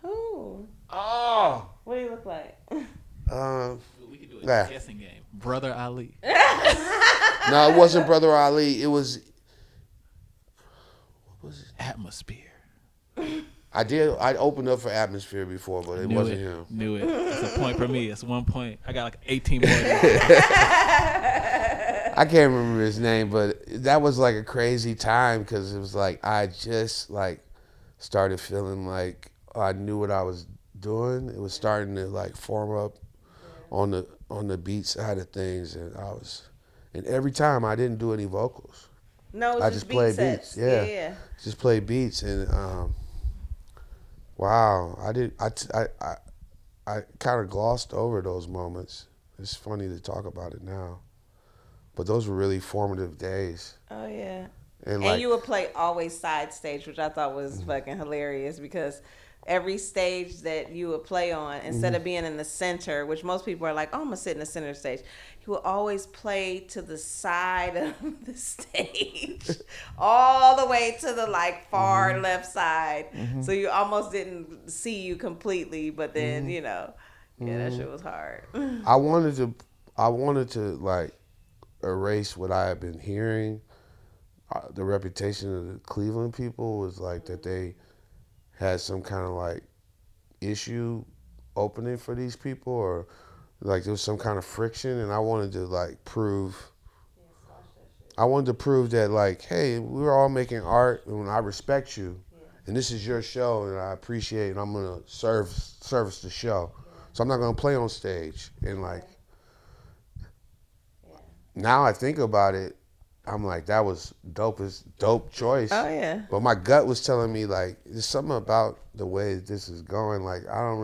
Who? Oh. What do you look like? We could do a guessing game. Brother Ali. No, it wasn't Brother Ali. It was. What was it? Atmosphere. I opened up for Atmosphere before, but it wasn't him. Knew it. It's a point for me. It's 1 point. I got like 18 more. I can't remember his name, but that was like a crazy time because it was like I just like started feeling like I knew what I was doing. It was starting to like form up on the beat side of things, and every time I didn't do any vocals. No, I just played beats. Yeah. Just played beats, and wow, I kind of glossed over those moments. It's funny to talk about it now, but those were really formative days. Oh yeah. And you would play always side stage, which I thought was fucking hilarious because every stage that you would play on, instead of being in the center, which most people are like, oh, I'm gonna sit in the center stage, he would always play to the side of the stage, all the way to the like far left side, so you almost didn't see you completely. But then that shit was hard. I wanted to like erase what I had been hearing. The reputation of the Cleveland people was like that they had some kind of like issue opening for these people, or like there was some kind of friction, and I wanted to like prove that like, hey, we were all making art, and I respect you, and this is your show, and I appreciate it, and I'm gonna service the show, so I'm not gonna play on stage. And like now I think about it, I'm like, that was dope choice. Oh yeah. But my gut was telling me like, there's something about the way this is going. Like, I don't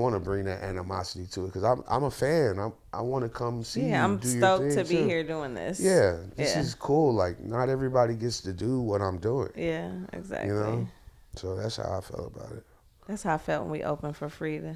want to bring that animosity to it because I'm a fan. I want to come see you. I'm do stoked your thing to be too. here doing this. Yeah, this is cool. Like, not everybody gets to do what I'm doing. Yeah, exactly. You know, so that's how I felt about it. That's how I felt when we opened for Frida.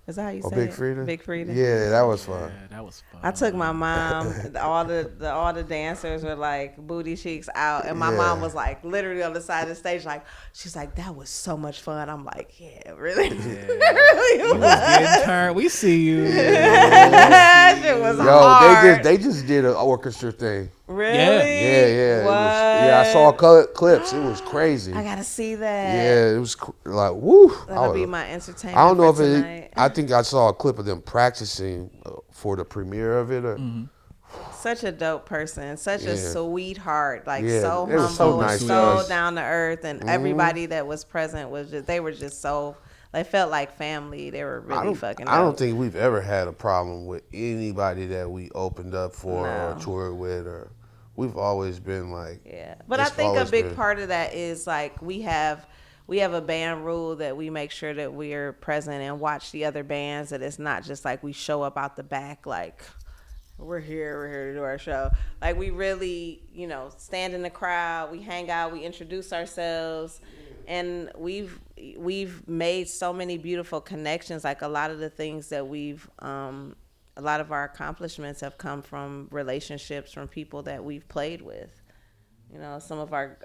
Is that how you say Big it? Frida? Big Frida. Yeah, that was fun. Yeah, that was fun. I took my mom. all the dancers were like booty cheeks out, and my mom was like literally on the side of the stage, like she's like, that was so much fun. I'm like, yeah, really, really was. Getting turned. We see you. That shit was hard. They just did an orchestra thing. Really? Yeah. What? I saw clips. It was crazy. I gotta see that. Yeah, it was like, woo. That'll be my entertainment. I don't know if tonight. I think I saw a clip of them practicing for the premiere of it. Such a dope person, such a sweetheart, like so it was humble so nice and to so us. down to earth, and everybody that was present was just, they were just so, They felt like family. They were really fucking dope. I don't think we've ever had a problem with anybody that we opened up for or toured with, or we've always been like. Yeah, but I think a big part of that is like we have a band rule that we make sure that we're present and watch the other bands. That it's not just like we show up out the back like we're here to do our show. Like we really, stand in the crowd, we hang out, we introduce ourselves, and we've made so many beautiful connections. Like a lot of the things that a lot of our accomplishments have come from relationships from people that we've played with. Some of our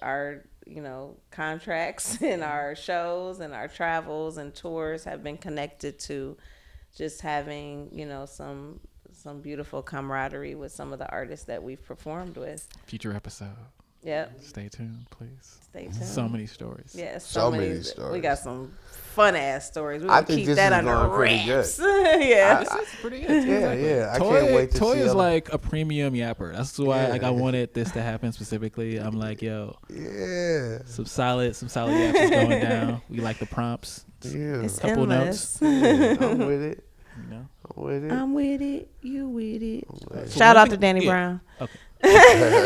contracts and our shows and our travels and tours have been connected to just having, some beautiful camaraderie with some of the artists that we've performed with. Future episode. Yep. Stay tuned, please. Stay tuned. So many stories. Yeah, so many stories. We got some fun ass stories. I think keep that under wraps. Yeah, this is pretty good. Yeah. I can't wait to see. Toy is like a premium yapper. That's why I wanted this to happen specifically. I'm like, yo, some solid yaps is going down. We like the prompts. Yeah, it's couple endless. notes. I'm with it. I'm with it. You with it. Shout out to Danny Brown. Okay.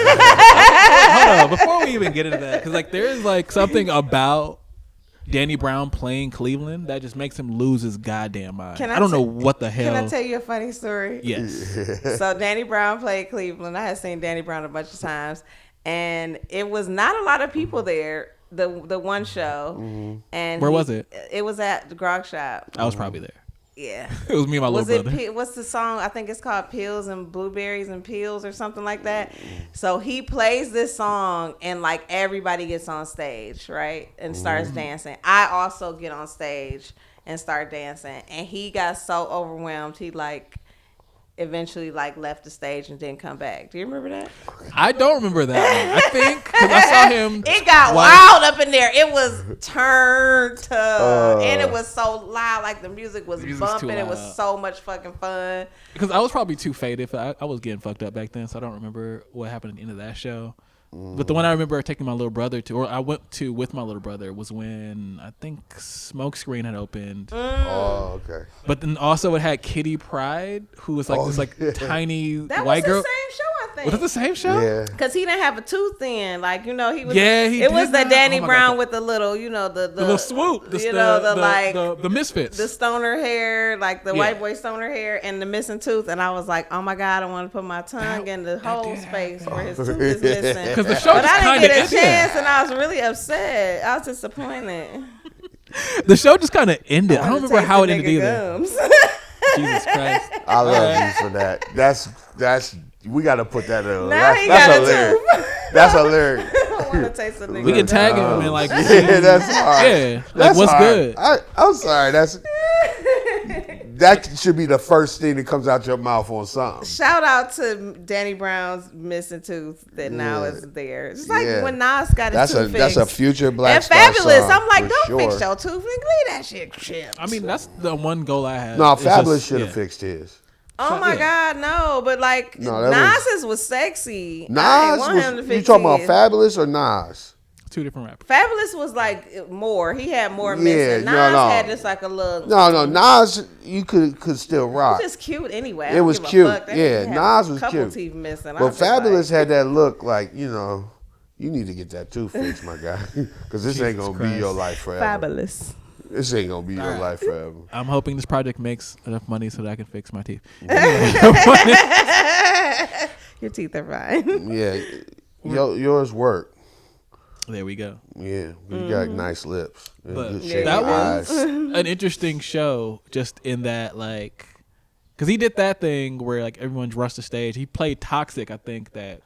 Hold on, before we even get into that, because like there is like something about Danny Brown playing Cleveland that just makes him lose his goddamn mind. I don't know what the hell. Can I tell you a funny story? Yes. So Danny Brown played Cleveland. I had seen Danny Brown a bunch of times, and it was not a lot of people there. The one show, and where was it? It was at the Grog Shop. I was probably there. Yeah. It was me and my little brother. What's the song? I think it's called Pills and Blueberries and Peels or something like that. So he plays this song and like everybody gets on stage, right? And starts dancing. I also get on stage and start dancing. And he got so overwhelmed, he like eventually like left the stage and didn't come back. Do you remember that? I don't remember that one. I think because I saw him. It got wild up in there. It was turned up, and it was so loud. Like the music was bumping. It was so much fucking fun. Because I was probably too faded. I was getting fucked up back then, so I don't remember what happened at the end of that show. But the one I remember taking my little brother to, or I went to with my little brother, was when I think Smokescreen had opened. Oh, okay. But then also it had Kitty Pryde, who was like this like tiny that white girl. That was the same show, I think. Was it the same show? Yeah. Because he didn't have a tooth in. Like, he was. Yeah, he It was did the not. Danny Oh my Brown God. with the little, the little swoop. The Misfits. The stoner hair, like the white boy stoner hair, and the missing tooth. And I was like, oh my God, I want to put my tongue in the hole space where his tooth is missing. Because the show But just I kind didn't of get a chance, ended. and I was really upset. I was disappointed. The show just kind of ended. I don't remember how it ended either. Gums. Jesus Christ. I love you for that. That's we got to put that in. Now he That's got a hilarious. tooth. That's hilarious. I want to taste a nigga. We can tag him and like, Yeah, that's hard. yeah, like That's what's hard. good? I'm sorry. That should be the first thing that comes out your mouth on something. Shout out to Danny Brown's missing tooth that now is there. It's like Yeah. when Nas got his tooth fixed. That's a future Black And Star Fabulous. song, I'm like, for don't sure. fix your tooth, nigga. Leave that shit chipped. I mean, that's the one goal I had. No, It's Fabulous just- should have yeah. fixed his. Oh my God, no! But like No, that Nas's was sexy. I Nas ain't want him to was. fix You talking about his. Fabulous or Nas? Two different rappers. Fabulous was like more. He had more Yeah, missing. Nas no. had just like a little. No. Nas, you could still rock. He just cute anyway. I It don't was give a cute. fuck. That Yeah, nigga had Nas was a couple cute. teeth missing. I But was just Fabulous like, had that look like, you need to get that tooth fixed, my guy, because this ain't Jesus gonna Christ. be your life forever. Fabulous. This ain't gonna be your life forever. I'm hoping this project makes enough money so that I can fix my teeth. Your teeth are fine. Yeah, yours work. There we go. Yeah, you got nice lips. and But good shaped that eyes. was an interesting show, just in that, like, because he did that thing where like everyone rushed the stage. He played Toxic, I think, that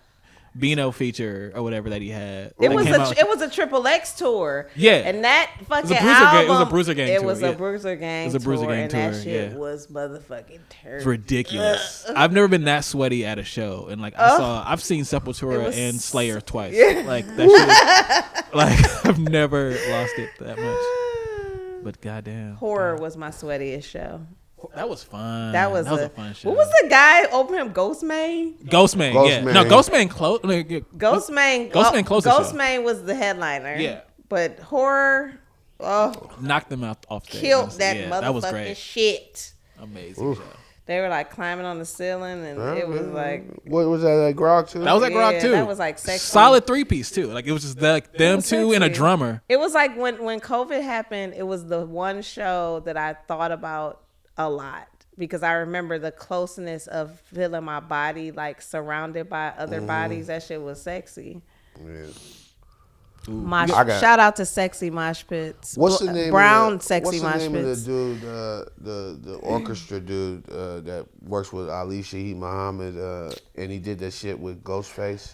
Beano feature or whatever that he had. It that was came out- it was a Triple X tour. Yeah. And that fucking Bruiser album. Gang- it was a Bruiser Gang It tour, was yeah. a Bruiser Gang It was a Bruiser tour, Gang and that tour, shit yeah. was motherfucking terrible. It's ridiculous. I've never been that sweaty at a show, and like I've seen Sepultura was- and Slayer twice. Like that shit. Like I've never lost it that much. But goddamn, Horror was my sweatiest show. that was fun. That was a fun show. What was the guy opening him? Ghostman? Ghostman? Yeah, Ghostman. no, Ghostman close. Ghostman. Ghostman closed the show. Ghostman was the headliner. Yeah. But Horror, Knocked them out off stage. Killed honestly. that That was motherfucking great. shit. Amazing show. They were like climbing on the ceiling, and it was like, what was that? Like grog too? That was like Grog too. That was like sexy. Solid 3-piece too. Like it was just like them was two and a sexy. drummer. It was like when COVID happened, it was the one show that I thought about a lot because I remember the closeness of feeling my body like surrounded by other bodies. That shit was sexy. Yeah. Shout out to Sexy Mosh Pits. What's the name? Brown Sexy Mosh What's the name Pits. of the dude, the orchestra dude that works with Ali Shaheed Muhammad, and he did that shit with Ghostface?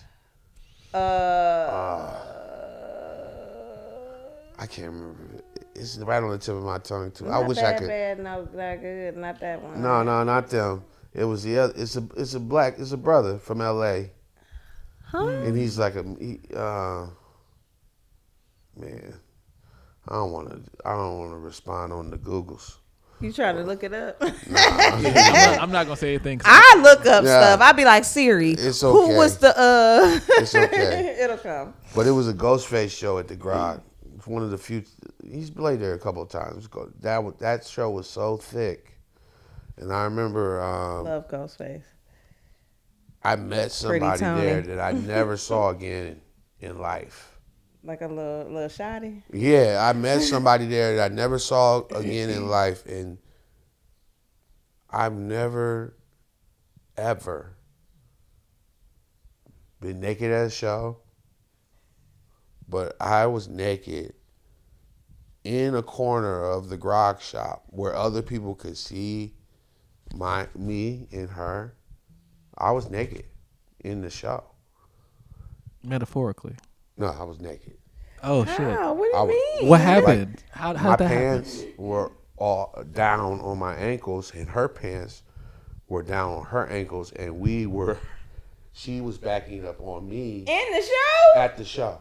I can't remember. It's right on the tip of my tongue too. I wish I could. Bad, no, not good, not that one. No, not them. It was the other. It's a brother from L.A. Huh? And he's like man. I don't want to respond on the Googles. You trying to look it up? I'm not gonna say anything. I look up stuff. I be like, Siri, It's who okay. was the It's okay. It'll come. But it was a Ghostface show at the Grog. It's one of the few. He's played there a couple of times. That show was so thick, and I remember Love Ghostface. I met somebody Tony. there that I never saw again in life. Like a little shoddy. Yeah, I met somebody there that I never saw again in life, and I've never, ever been naked at a show, but I was naked in a corner of the grog shop where other people could see me and her. I was naked in the show. Metaphorically. No, I was naked. Oh shit! Wow, what do you mean? What happened? How My did that pants happen? were all down on my ankles, and her pants were down on her ankles, and she was backing up on me In the show? at the show.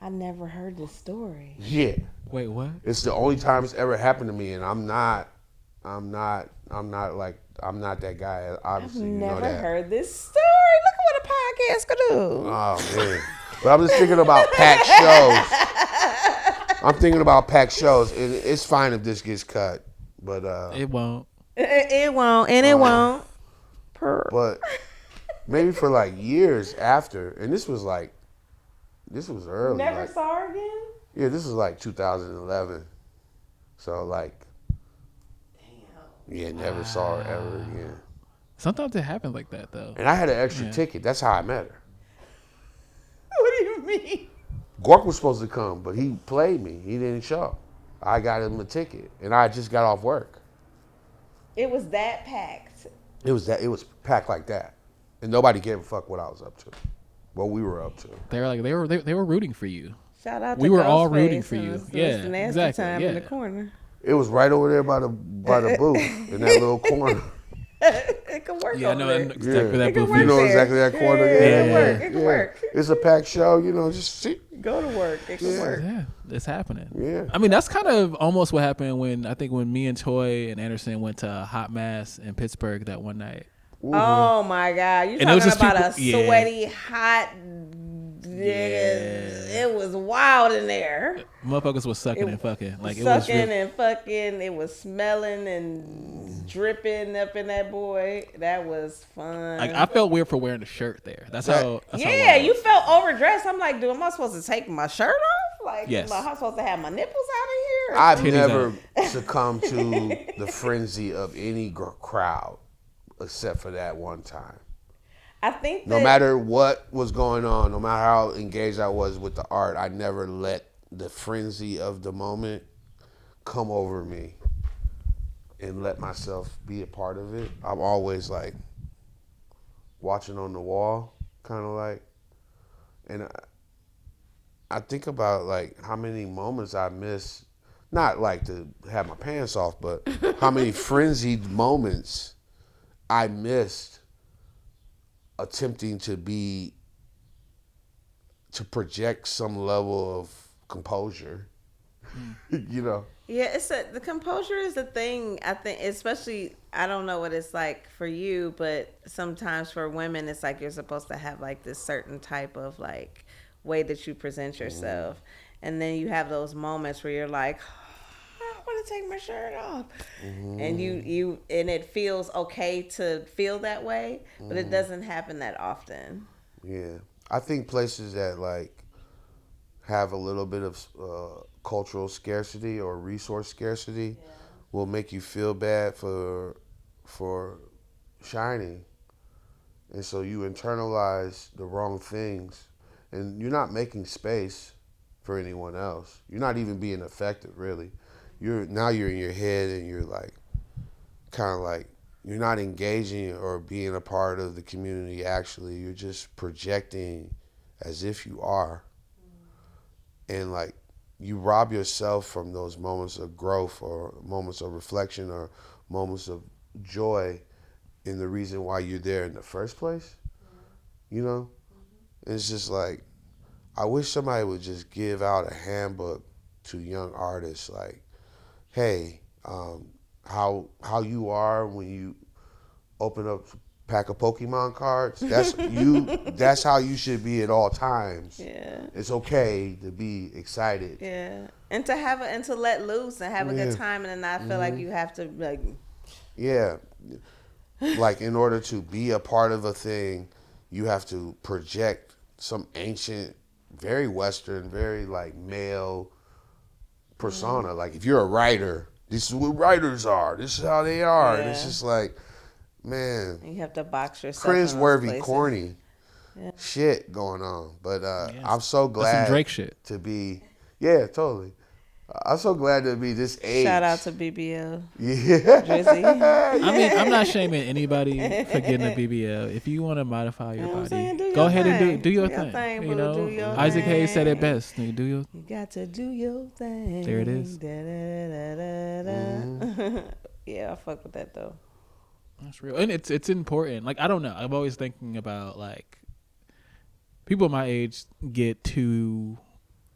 I never heard this story. Yeah, Wait, what? it's the only time it's ever happened to me, and I'm not that guy. Obviously, you know Never that. heard this story. Look at what a podcast could do. Oh man. But I'm just thinking about packed shows. I'm thinking about packed shows. It's fine if this gets cut, but It won't. It won't, and it won't. but maybe for like years after, and this was early. Never like, saw her again? yeah, this was like 2011. So like, yeah, never saw her ever again. Sometimes it happens like that though. And I had an extra ticket. That's how I met her. What do you mean? Gork was supposed to come, but he played me. He didn't show. I got him a ticket, and I just got off work. It was that packed. It was packed like that, and nobody gave a fuck what I was up to, what we were up to. They were like they were rooting for you. Shout out to We were all Ghostface, rooting for you. It was Yeah, the nasty exactly, time yeah. in the corner. It was right over there by the booth in that little corner. It could work Yeah, over no, there. exactly Yeah. that It could booth. work You know there. exactly that corner. Yeah, Yeah, it could yeah, work. It could work. It's a packed show. Just see. Go to work. It could work. Yeah, it's happening. Yeah. I mean, that's kind of almost what happened when me and Toy and Anderson went to Hot Mass in Pittsburgh that one night. Oh my God! You And it was talking just about people- a sweaty, hot? It was wild in there. Motherfuckers was sucking and fucking. Like it was Sucking real, and fucking. It was smelling and dripping up in that boy. That was fun. like I felt weird for wearing a shirt there. That's how. That's how Yeah, it was. you felt overdressed. I'm like, dude, am I supposed to take my shirt off? Like, Yes. am I supposed to have my nipples out in here? I've Titties never succumbed to the frenzy of any crowd except for that one time. I think that No matter what was going on, no matter how engaged I was with the art, I never let the frenzy of the moment come over me and let myself be a part of it. I'm always like watching on the wall, kind of like, and I think about like how many moments I miss, not like to have my pants off, but how many frenzied moments I missed attempting to project some level of composure, Yeah, the composure is the thing. I think, especially, I don't know what it's like for you, but sometimes for women, it's like you're supposed to have like this certain type of like way that you present yourself. And then you have those moments where you're like, I want to take my shirt off. And and it feels okay to feel that way, but it doesn't happen that often. Yeah. I think places that like have a little bit of cultural scarcity or resource scarcity will make you feel bad for shining. And so you internalize the wrong things, and you're not making space for anyone else. You're not even being effective, really. You're in your head, and you're like, kind of like, you're not engaging or being a part of the community. Actually, you're just projecting as if you are, and like, you rob yourself from those moments of growth or moments of reflection or moments of joy in the reason why you're there in the first place. You know? It's just like, I wish somebody would just give out a handbook to young artists, like, hey, how you are when you open up a pack of Pokemon cards. That's you. That's how you should be at all times. Yeah. It's okay to be excited. Yeah. And to let loose and have a good time, and then not feel like you have to like. Yeah. Like, in order to be a part of a thing, you have to project some ancient, very Western, very like male persona. Like, if you're a writer, this is what writers are. This is how they are. And it's just like, man, you have to box yourself. Cringe-worthy, corny shit going on. But I'm so glad That's some Drake shit. to be. Yeah, totally. I'm so glad to be this age. Shout out to BBL. Yeah. Drizzy. I mean, I'm not shaming anybody for getting a BBL. If you want to modify your body, go ahead and do your thing. You know, Isaac Hayes said it best. You got to do your thing. There it is. Yeah, I fuck with that though. That's real, and it's important. Like, I don't know. I'm always thinking about like people my age get too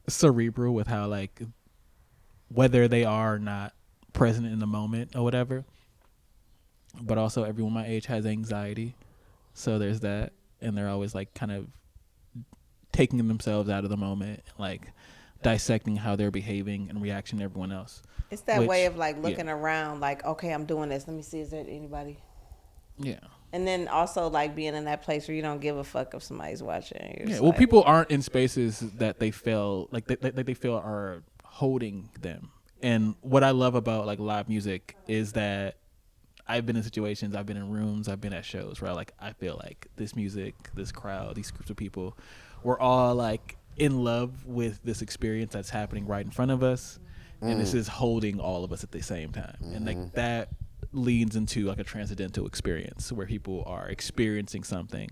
cerebral with how like whether they are or not present in the moment or whatever. But also everyone my age has anxiety. So there's that. And they're always like kind of taking themselves out of the moment, like dissecting how they're behaving in reaction to everyone else. It's that way of like looking around like, okay, I'm doing this. Let me see, is there anybody? Yeah. And then also like being in that place where you don't give a fuck if somebody's watching. Yeah. Well, people aren't in spaces that they feel like they feel are holding them. And what I love about like live music is that I've been in situations, I've been in rooms, I've been at shows where like I feel like this music, this crowd, these groups of people, we're all like in love with this experience that's happening right in front of us, and this is holding all of us at the same time. And like that leads into like a transcendental experience where people are experiencing something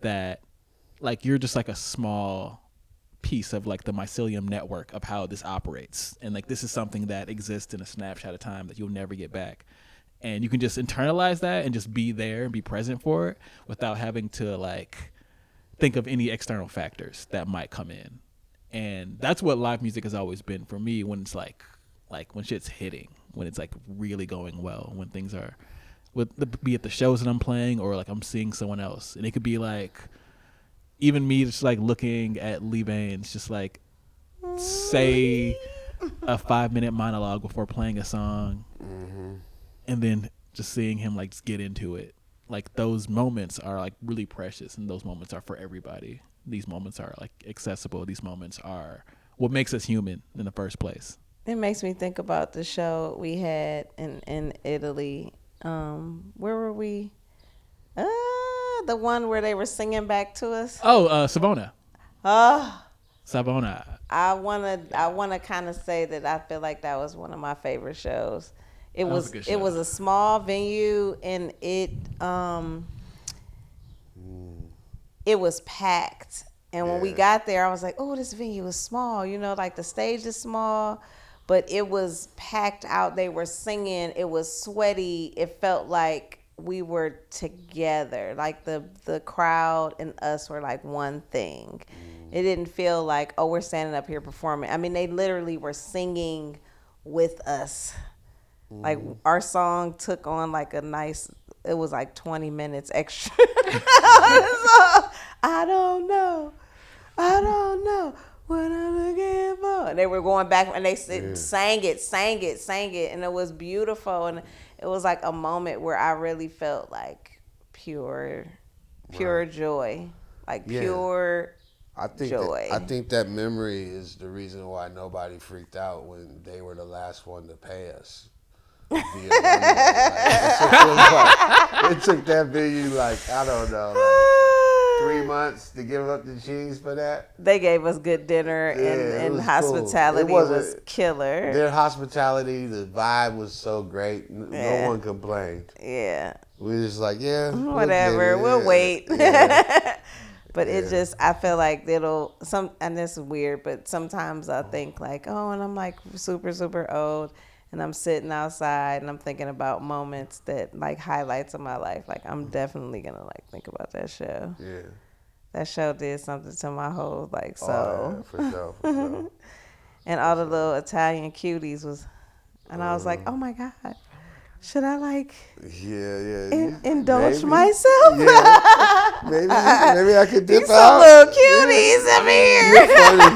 that like you're just like a small piece of like the mycelium network of how this operates, and like this is something that exists in a snapshot of time that you'll never get back, and you can just internalize that and just be there and be present for it without having to like think of any external factors that might come in. And that's what live music has always been for me, when it's like when shit's hitting, when it's like really going well, when things are be it the shows that I'm playing or like I'm seeing someone else, and it could be like even me just like looking at Lee Baines just like say a 5-minute monologue before playing a song, and then just seeing him like just get into it. Like those moments are like really precious, and those moments are for everybody. These moments are like accessible. These moments are what makes us human in the first place. It makes me think about the show we had in Italy. Where were we? The one where they were singing back to us. Oh, Savona. Savona. I wanna kind of say that I feel like that was one of my favorite shows. It was a small venue, and it was packed. And when we got there, I was like, oh, this venue is small. You know, like the stage is small, but it was packed out. They were singing. It was sweaty. It felt like we were together. Like the crowd and us were like one thing. It didn't feel like, oh, we're standing up here performing. I mean, they literally were singing with us. Like our song took on like it was like 20 minutes extra. I don't know. what I'm looking for. And they were going back and they sang it, and it was beautiful. And it was like a moment where I really felt like pure joy, like pure joy. I think that memory is the reason why nobody freaked out when they were the last one to pay us. Via it took that venue like, I don't know, like 3 months to give up the cheese for that. They gave us good dinner and hospitality was killer. Their hospitality, the vibe was so great. No one complained. Yeah. We were just like, whatever, we'll wait. Yeah. But it just, I feel like and this is weird, but sometimes I think like, oh, and I'm like super, super old. And I'm sitting outside and I'm thinking about moments that like highlights of my life. Like I'm definitely gonna like think about that show. Yeah. That show did something to my whole like soul. Oh, yeah, for sure. And all the little Italian cuties and I was like, oh my God, should I like indulge myself? Yeah. Maybe I could dip These out. Some little cuties up here.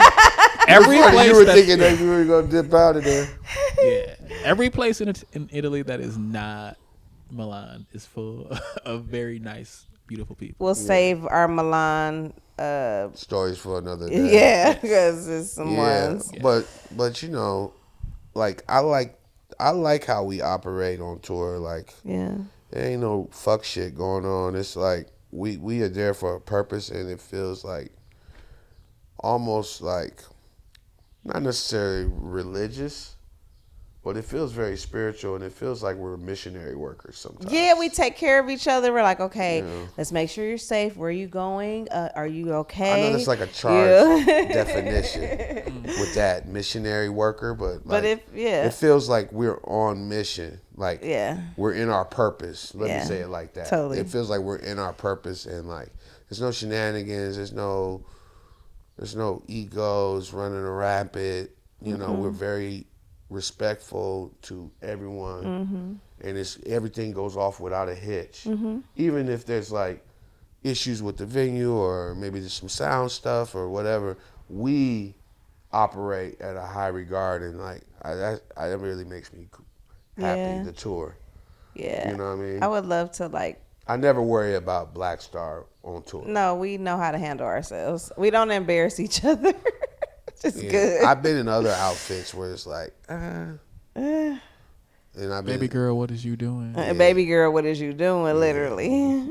Every place you were thinking that you were gonna dip out of there. Yeah, every place in Italy that is not Milan is full of very nice, beautiful people. We'll save our Milan stories for another day. Yeah, because there's some ones. But you know, like I like how we operate on tour. Like, there ain't no fuck shit going on. It's like we are there for a purpose, and it feels like almost like not necessarily religious, but it feels very spiritual, and it feels like we're missionary workers sometimes. Yeah, we take care of each other. We're like, okay, let's make sure you're safe. Where are you going? Are you okay? I know that's like a charged definition with that missionary worker, but it feels like we're on mission. Like we're in our purpose. Let me say it like that. Totally. It feels like we're in our purpose, and like there's no shenanigans. There's no egos running rampant. You know, we're very respectful to everyone, and everything goes off without a hitch. Even if there's like issues with the venue or maybe there's some sound stuff or whatever, we operate at a high regard, and like that really makes me happy to tour. Yeah, you know what I mean. I would love to like. I never worry about BLKstar on tour. No, we know how to handle ourselves. We don't embarrass each other. It's good. I've been in other outfits where it's like, and I've been, baby girl, what is you doing? Baby girl, what is you doing? Literally.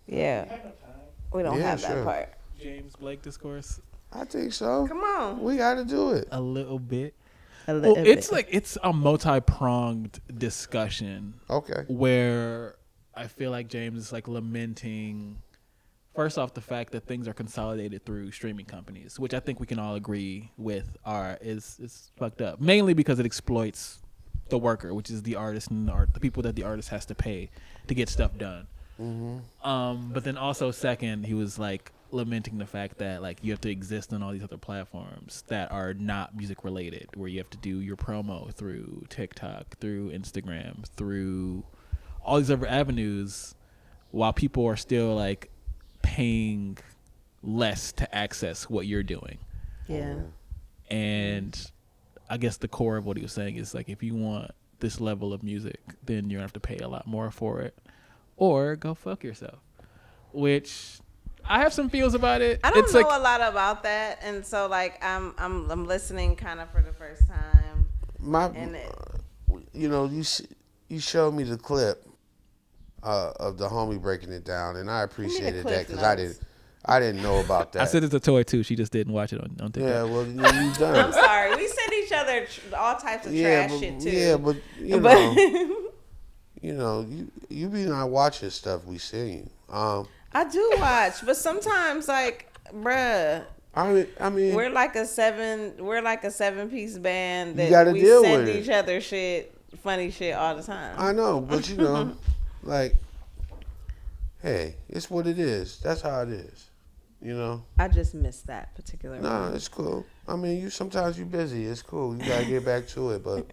We don't have that part. James Blake discourse. I think so. Come on, we got to do it a little bit. It's like it's a multi-pronged discussion. Okay. Where I feel like James is like lamenting, first off, the fact that things are consolidated through streaming companies, which I think we can all agree with is fucked up. Mainly because it exploits the worker, which is the artist and the people that the artist has to pay to get stuff done. But then also second, he was like lamenting the fact that like you have to exist on all these other platforms that are not music related, where you have to do your promo through TikTok, through Instagram, through all these other avenues, while people are still like paying less to access what you're doing. Yeah. And I guess the core of what he was saying is like, if you want this level of music, then you're gonna have to pay a lot more for it, or go fuck yourself. Which I have some feels about it. I don't know a lot about that, and so like I'm listening kind of for the first time. You showed me the clip of the homie breaking it down, and I appreciated that because I didn't know about that. I said it's a toy too. She just didn't watch it on TikTok. Yeah, well, you done. I'm sorry. We send each other all types of trash shit too. Yeah, but you be not watching stuff we seen. I do watch, but sometimes like, bruh. I mean, we're like a 7-piece band that we send each other funny shit all the time. I know, but like, hey, it's what it is. That's how it is. I just missed that particular one. Nah, it's cool. I mean, sometimes you're busy. It's cool. You gotta get back to it. But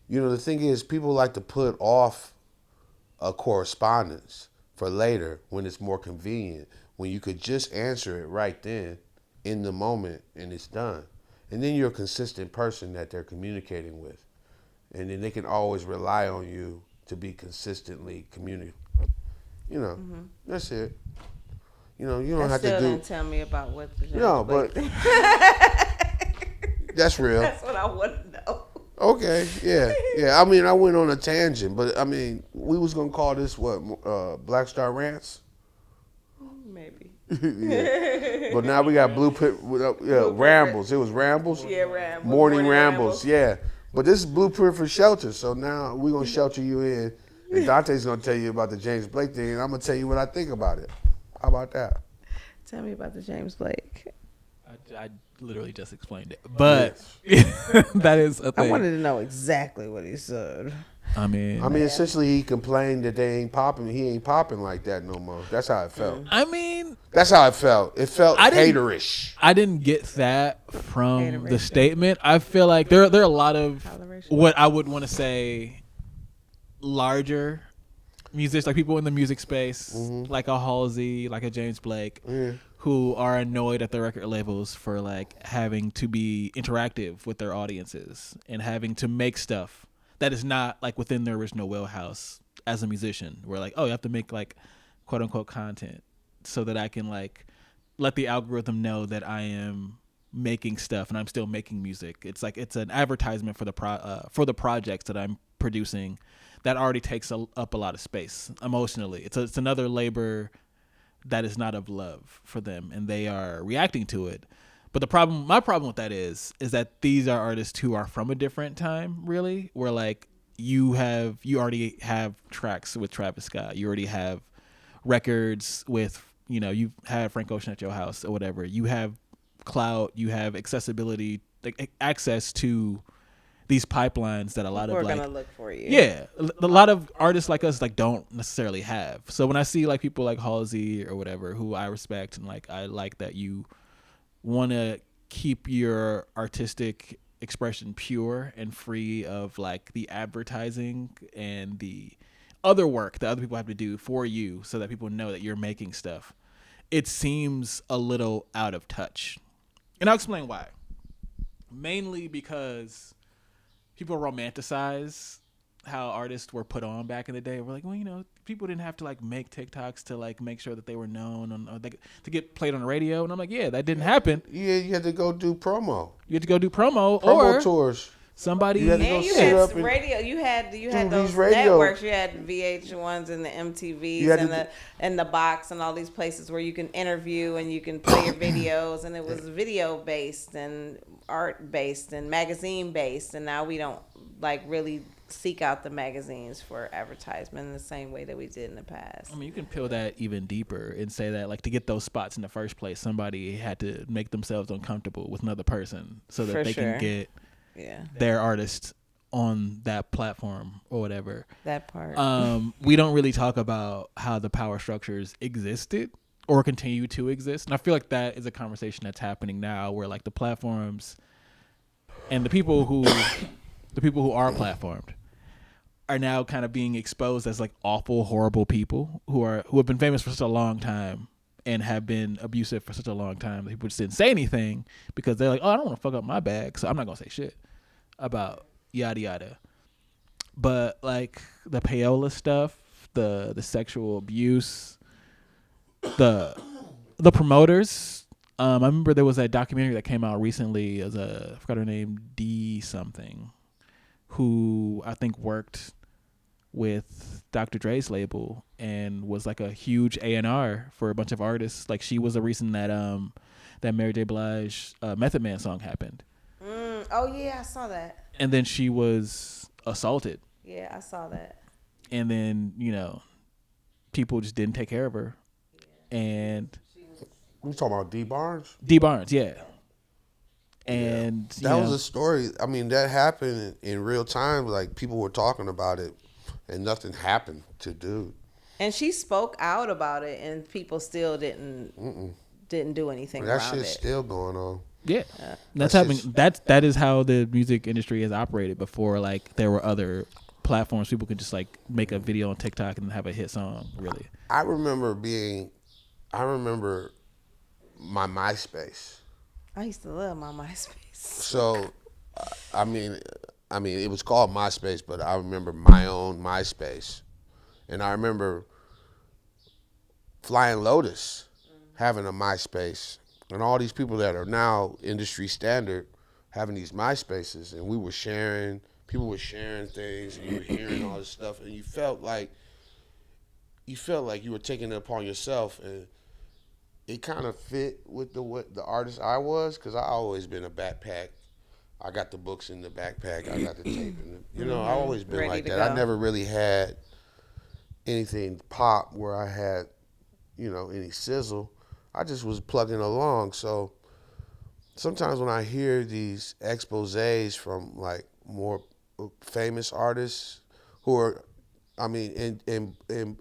the thing is, people like to put off a correspondence for later when it's more convenient. when you could just answer it right then, in the moment, and it's done. And then you're a consistent person that they're communicating with. And then they can always rely on you to be consistently communicating. You know, that's it. You know, you don't have to do. Still didn't tell me about what the No, but that's real. That's what I want to know. Okay, yeah. I mean, I went on a tangent, but I mean, we was gonna call this what Black Star Rants. Maybe. Yeah. But now we got Blueprint. Rambles. It was Rambles. Yeah, Rambles. Morning Rambles. Yeah. But this is Blueprint for Shelter. So now we're gonna shelter you in, and Dante's gonna tell you about the James Blake thing, and I'm gonna tell you what I think about it. How about that? Tell me about the James Blake. I literally just explained it, but that is a thing. I wanted to know exactly what he said. I mean, essentially, he complained that they ain't popping. He ain't popping like that no more. That's how it felt. I mean, that's how it felt. It felt haterish. I didn't get that from the statement. I feel like there are a lot of what I would want to say larger musicians, like people in the music space, like a Halsey, like a James Blake, who are annoyed at the record labels for like having to be interactive with their audiences and having to make stuff that is not like within their original wheelhouse as a musician. Where like, oh, you have to make like quote unquote content so that I can like let the algorithm know that I am making stuff and I'm still making music. It's like it's an advertisement for the projects that I'm producing that already takes up a lot of space emotionally. It's another labor that is not of love for them, and they are reacting to it. But my problem with that is that these are artists who are from a different time, really, where like you already have tracks with Travis Scott, you already have records with, you know, you've had Frank Ocean at your house or whatever. You have clout, you have accessibility, like access to these pipelines that a lot of like, gonna look for you. Yeah, a lot of artists like us like don't necessarily have. So when I see like people like Halsey or whatever, who I respect and like, I like that you want to keep your artistic expression pure and free of like the advertising and the other work that other people have to do for you so that people know that you're making stuff. It seems a little out of touch. And I'll explain why. Mainly because people romanticize how artists were put on back in the day. We're like, well, you know, people didn't have to like make TikToks to like make sure that they were known to get played on the radio. And I'm like, yeah, that didn't happen. Yeah, you had to go do promo. You had to go do promo or tours. Somebody. You had to go you sit had up radio. You had those radio networks. You had VH1s and the MTVs and the Box and all these places where you can interview and you can play your videos, and it was video based and art based and magazine based. And now we don't like really seek out the magazines for advertisement in the same way that we did in the past. I mean, you can peel that even deeper and say that like to get those spots in the first place, somebody had to make themselves uncomfortable with another person so that they can get their artist on that platform or whatever. That part. We don't really talk about how the power structures existed or continue to exist. And I feel like that is a conversation that's happening now where like the platforms and the people who are platformed are now kind of being exposed as like awful, horrible people who have been famous for such a long time and have been abusive for such a long time. People just didn't say anything because they're like, oh, I don't want to fuck up my bag, so I'm not gonna say shit about yada yada. But like the payola stuff, the sexual abuse, the promoters. I remember there was a documentary that came out recently as I forgot her name, D something, who I think worked with Dr. Dre's label and was like a huge A&R for a bunch of artists. Like she was the reason that that Mary J. Blige Method Man song happened. Oh yeah, I saw that. And then she was assaulted. Yeah, I saw that. And then, you know, people just didn't take care of her. And we talking about D Barnes? D Barnes, yeah. And that was a story. I mean, that happened in real time. Like people were talking about it, and nothing happened to dude. And she spoke out about it, and people still didn't do anything. That shit's still going on. Yeah, that's happening. That is how the music industry has operated before. Like there were other platforms people could just like make a video on TikTok and have a hit song. Really, I remember I remember my MySpace. I used to love my MySpace. So, I mean, it was called MySpace, but I remember my own MySpace, and I remember Flying Lotus having a MySpace, and all these people that are now industry standard having these MySpaces, and we were sharing. People were sharing things, and you were hearing all this stuff, and you felt like you were taking it upon yourself, and it kind of fit with what the artist I was, because I always been a backpack. I got the books in the backpack. I got the tape in the, I always been Ready like to that. I go. never really had anything pop where I had, any sizzle. I just was plugging along. So sometimes when I hear these exposés from like more famous artists who are, and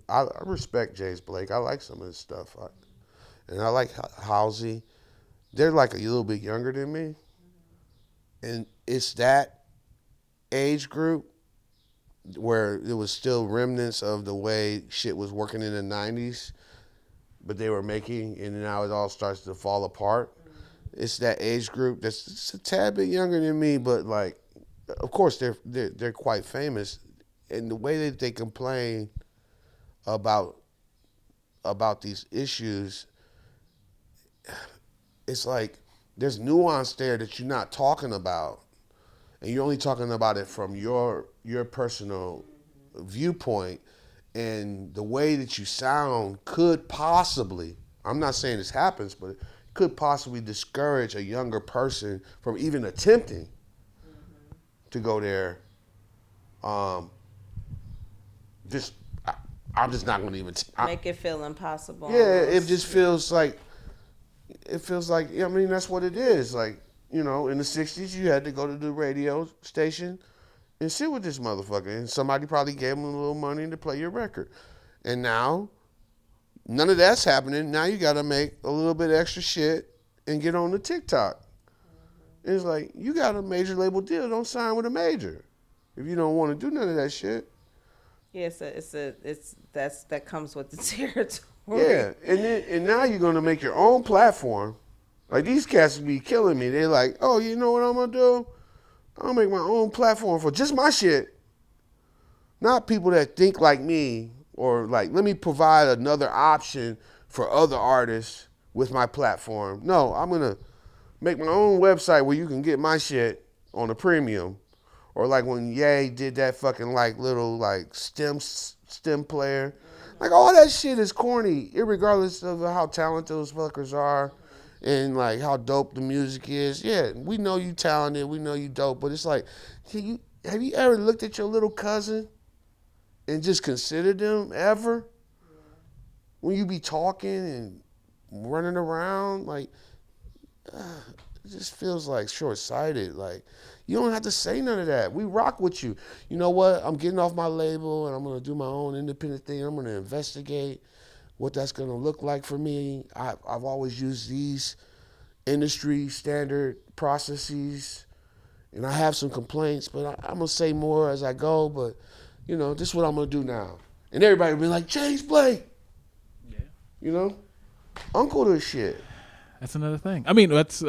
I respect James Blake. I like some of his stuff. And I like Halsey. They're like a little bit younger than me. And it's that age group where it was still remnants of the way shit was working in the 90s, but they were making, and now it all starts to fall apart. It's that age group that's just a tad bit younger than me, but like, of course they're quite famous, and the way that they complain about these issues, it's like there's nuance there that you're not talking about, and you're only talking about it from your personal viewpoint, and the way that you sound could possibly, I'm not saying this happens, but it could possibly discourage a younger person from even attempting to go there. Just I'm just not going to even Make it feel impossible. yeah, it almost. just feels like that's what it is. Like, in the 60s, you had to go to the radio station and sit with this motherfucker. And somebody probably gave him a little money to play your record. And now, none of that's happening. Now you got to make a little bit extra shit and get on the TikTok. It's like, you got a major label deal. Don't sign with a major if you don't want to do none of that shit. Yeah, that comes with the territory. Yeah, and now you're gonna make your own platform. Like, these cats be killing me. They're like, oh, you know what I'm gonna do? I'm gonna make my own platform for just my shit. Not people that think like me, or like, let me provide another option for other artists with my platform. No, I'm gonna make my own website where you can get my shit on a premium. Or like when Ye did that fucking like little like stem player. Like, all that shit is corny, irregardless of how talented those fuckers are and like how dope the music is. Yeah, we know you talented, we know you dope, but it's like, have you ever looked at your little cousin and just considered them ever? When you be talking and running around, like, it just feels like short-sighted. Like, you don't have to say none of that. We rock with you. You know what? I'm getting off my label and I'm going to do my own independent thing. I'm going to investigate what that's going to look like for me. I've always used these industry standard processes, and I have some complaints, but I'm going to say more as I go. But, this is what I'm going to do now. And everybody will be like, James Blake. Yeah. Uncle to shit. That's another thing. I mean, that's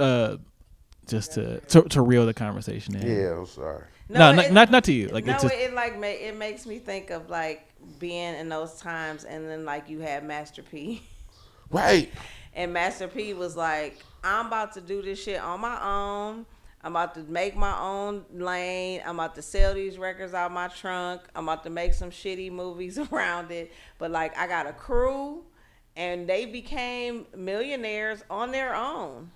just to reel the conversation in. Yeah, I'm sorry. No, not to you. Like, no, it's just, it makes me think of like being in those times, and then like you had Master P. Right. And Master P was like, I'm about to do this shit on my own. I'm about to make my own lane. I'm about to sell these records out my trunk. I'm about to make some shitty movies around it. But like, I got a crew, and they became millionaires on their own.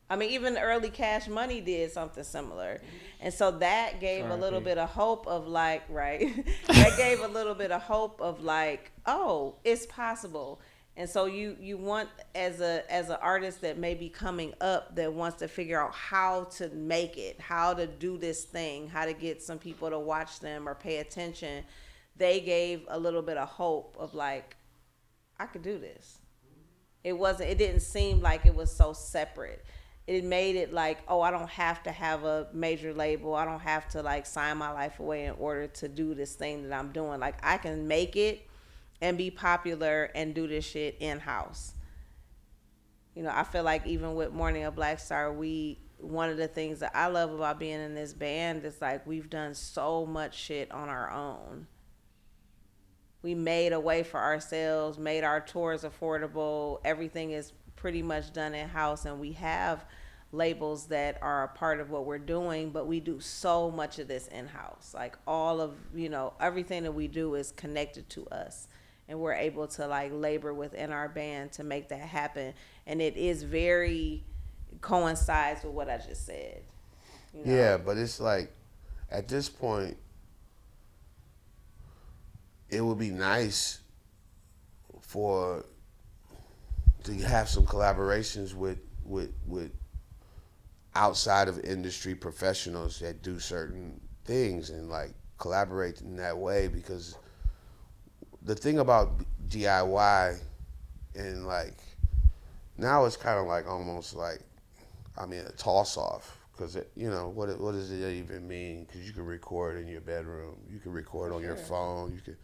I mean, even early Cash Money did something similar. And so that gave a little bit of hope of like, right? That gave a little bit of hope of like, oh, it's possible. And so you want, as an artist that may be coming up, that wants to figure out how to make it, how to do this thing, how to get some people to watch them or pay attention, they gave a little bit of hope of like, I could do this. It didn't seem like it was so separate. It made it like, oh, I don't have to have a major label. I don't have to like sign my life away in order to do this thing that I'm doing. Like, I can make it and be popular and do this shit in-house. you know, I feel like even with Mourning a Black Star, one of the things that I love about being in this band is like we've done so much shit on our own. We made a way for ourselves, made our tours affordable. Everything is pretty much done in house, and we have labels that are a part of what we're doing, but we do so much of this in house. Like all of, you know, everything that we do is connected to us, and we're able to like labor within our band to make that happen. And it is very coincides with what I just said. You know? Yeah, but it's like at this point, it would be nice for to have some collaborations with outside of industry professionals that do certain things and like collaborate in that way, because the thing about DIY and like now it's kind of like almost like, I mean, a toss off, because you know what does it even mean? Because you can record in your bedroom, you can record on your phone, you can.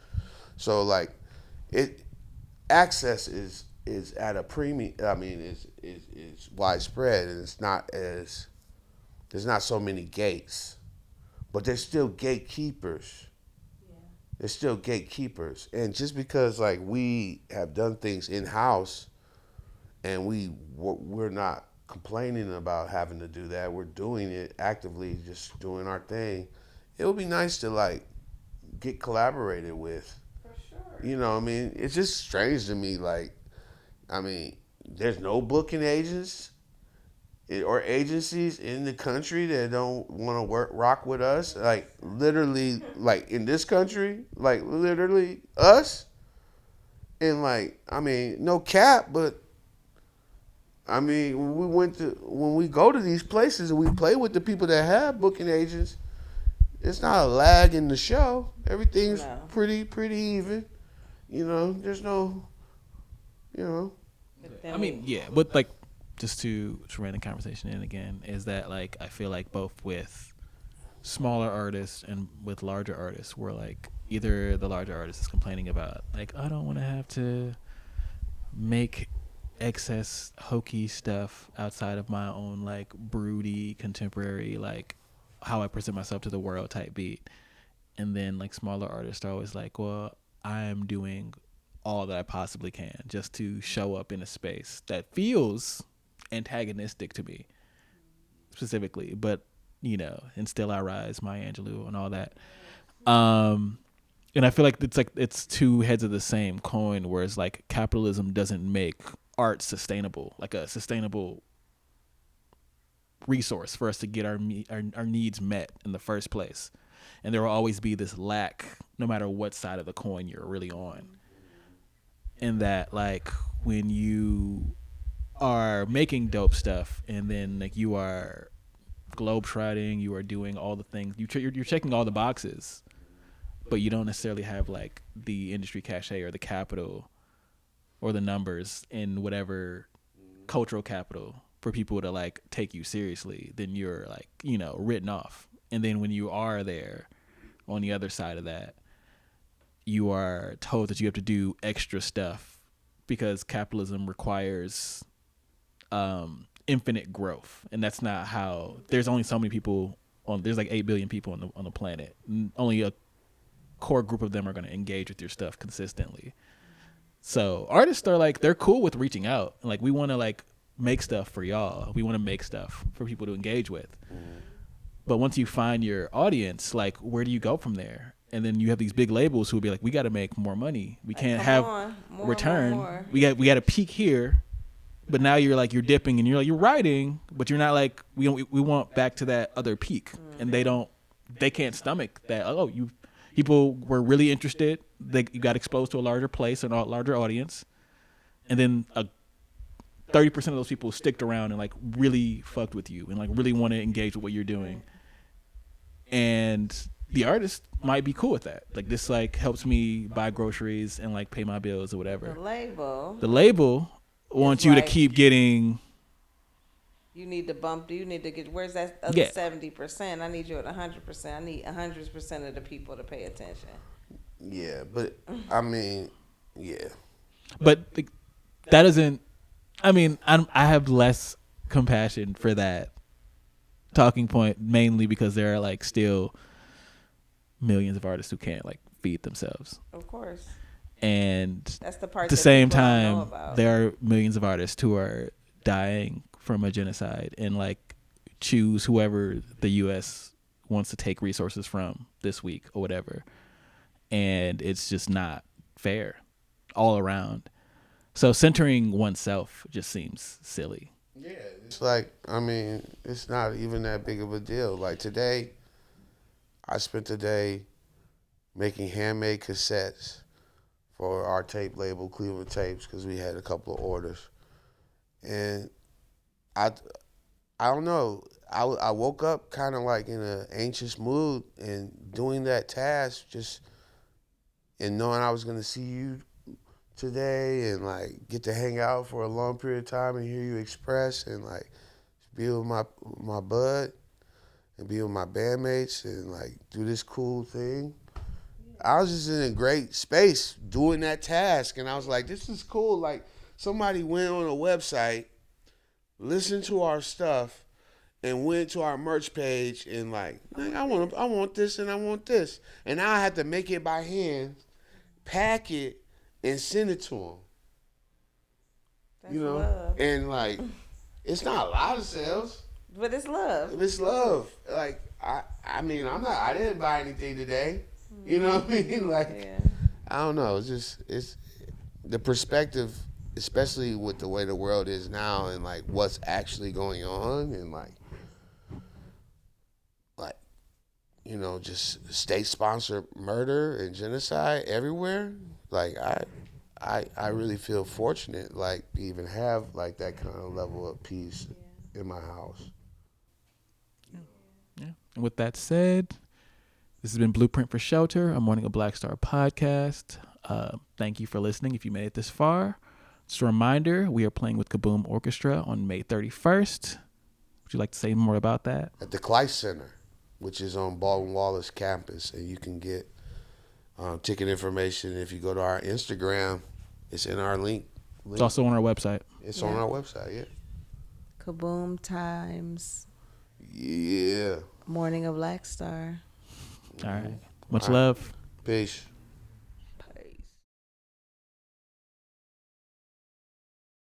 So like, it access is at a premium. I mean, is widespread, and it's not as there's not so many gates, but there's still gatekeepers. Yeah. There's still gatekeepers, and just because like we have done things in house, and we're not complaining about having to do that. We're doing it actively, just doing our thing. It would be nice to like get collaborated with. For sure. You know what I mean? It's just strange to me. Like, I mean, there's no booking agents or agencies in the country that don't want to rock with us. Like, literally, like in this country, like literally us. And like, I mean, no cap, but I mean, when we go to these places and we play with the people that have booking agents, it's not a lag in the show. Everything's pretty even. You know, there's no, you know. I mean, yeah, but like, just to run the conversation in again, is that like I feel like both with smaller artists and with larger artists, we're like either the larger artist is complaining about like, I don't want to have to make excess hokey stuff outside of my own like broody contemporary, like how I present myself to the world type beat. And then like smaller artists are always like, well, I'm doing all that I possibly can just to show up in a space that feels antagonistic to me specifically, but you know, and Still I Rise, Maya Angelou and all that. And I feel like it's two heads of the same coin, whereas like capitalism doesn't make art sustainable, like a sustainable resource for us to get our needs met in the first place. And there will always be this lack no matter what side of the coin you're really on. And that like when you are making dope stuff and then like you are globetrotting, you are doing all the things, you're checking all the boxes, but you don't necessarily have like the industry cachet or the capital or the numbers in whatever cultural capital for people to like take you seriously, then you're like, you know, written off. And then when you are there on the other side of that, you are told that you have to do extra stuff because capitalism requires infinite growth. And that's not how, there's only so many people there's like 8 billion people on the planet. Only a core group of them are going to engage with your stuff consistently. So artists are like, they're cool with reaching out. Like, we want to like make stuff for y'all. We want to make stuff for people to engage with. But once you find your audience, like, where do you go from there? And then you have these big labels who will be like, we got to make more money. We can't have return. More. We got to peak here. But now you're like, you're dipping and you're like, you're writing, but you're not like, we want back to that other peak. And they can't stomach that. Oh, people were really interested. You got exposed to a larger place and a larger audience. And then 30% of those people sticked around and like really fucked with you and like really want to engage with what you're doing. And the artist might be cool with that. Like, this like helps me buy groceries and like pay my bills or whatever. The label wants you to keep getting. You need to get, where's that other 70%? I need you at 100%. I need 100% of the people to pay attention. Yeah, but I mean, yeah. But that doesn't I mean, I have less compassion for that talking point, mainly because there are like still millions of artists who can't like feed themselves. Of course. And That's the part at the that same people don't know time, about. there are millions of artists who are dying from a genocide and like choose whoever the U.S. wants to take resources from this week or whatever. And it's just not fair all around. So centering oneself just seems silly. Yeah, it's like, I mean, it's not even that big of a deal. Like today, I spent the day making handmade cassettes for our tape label, Cleveland Tapes, because we had a couple of orders. And I don't know. I woke up kind of like in an anxious mood, and doing that task, just and knowing I was gonna see you today, and like get to hang out for a long period of time and hear you express, and like be with my bud and be with my bandmates and like do this cool thing. I was just in a great space doing that task, and I was like, this is cool. Like somebody went on a website, listened to our stuff, and went to our merch page and like, I want this and I want this. And now I have to make it by hand, pack it, and send it to them. That's love. And like, it's not a lot of sales. But it's love. It's love. Like, I mean, I didn't buy anything today. You know what I mean? Like, Yeah. I don't know. It's the perspective, especially with the way the world is now and like what's actually going on, and like, just state-sponsored murder and genocide everywhere. Like, I really feel fortunate, like, to even have like that kind of level of peace in my house. Yeah. And with that said, this has been Blueprint for Shelter, a Mourning a BLKstar podcast. Thank you for listening if you made it this far. Just a reminder, we are playing with Kaboom Orchestra on May 31st. Would you like to say more about that? At the Kleist Center, which is on Baldwin Wallace campus, and you can get ticket information if you go to our Instagram. It's in our link. It's also on our website. It's on our website, yeah. Kaboom times. Yeah. Mourning a BLKstar. All right. Much love. Peace.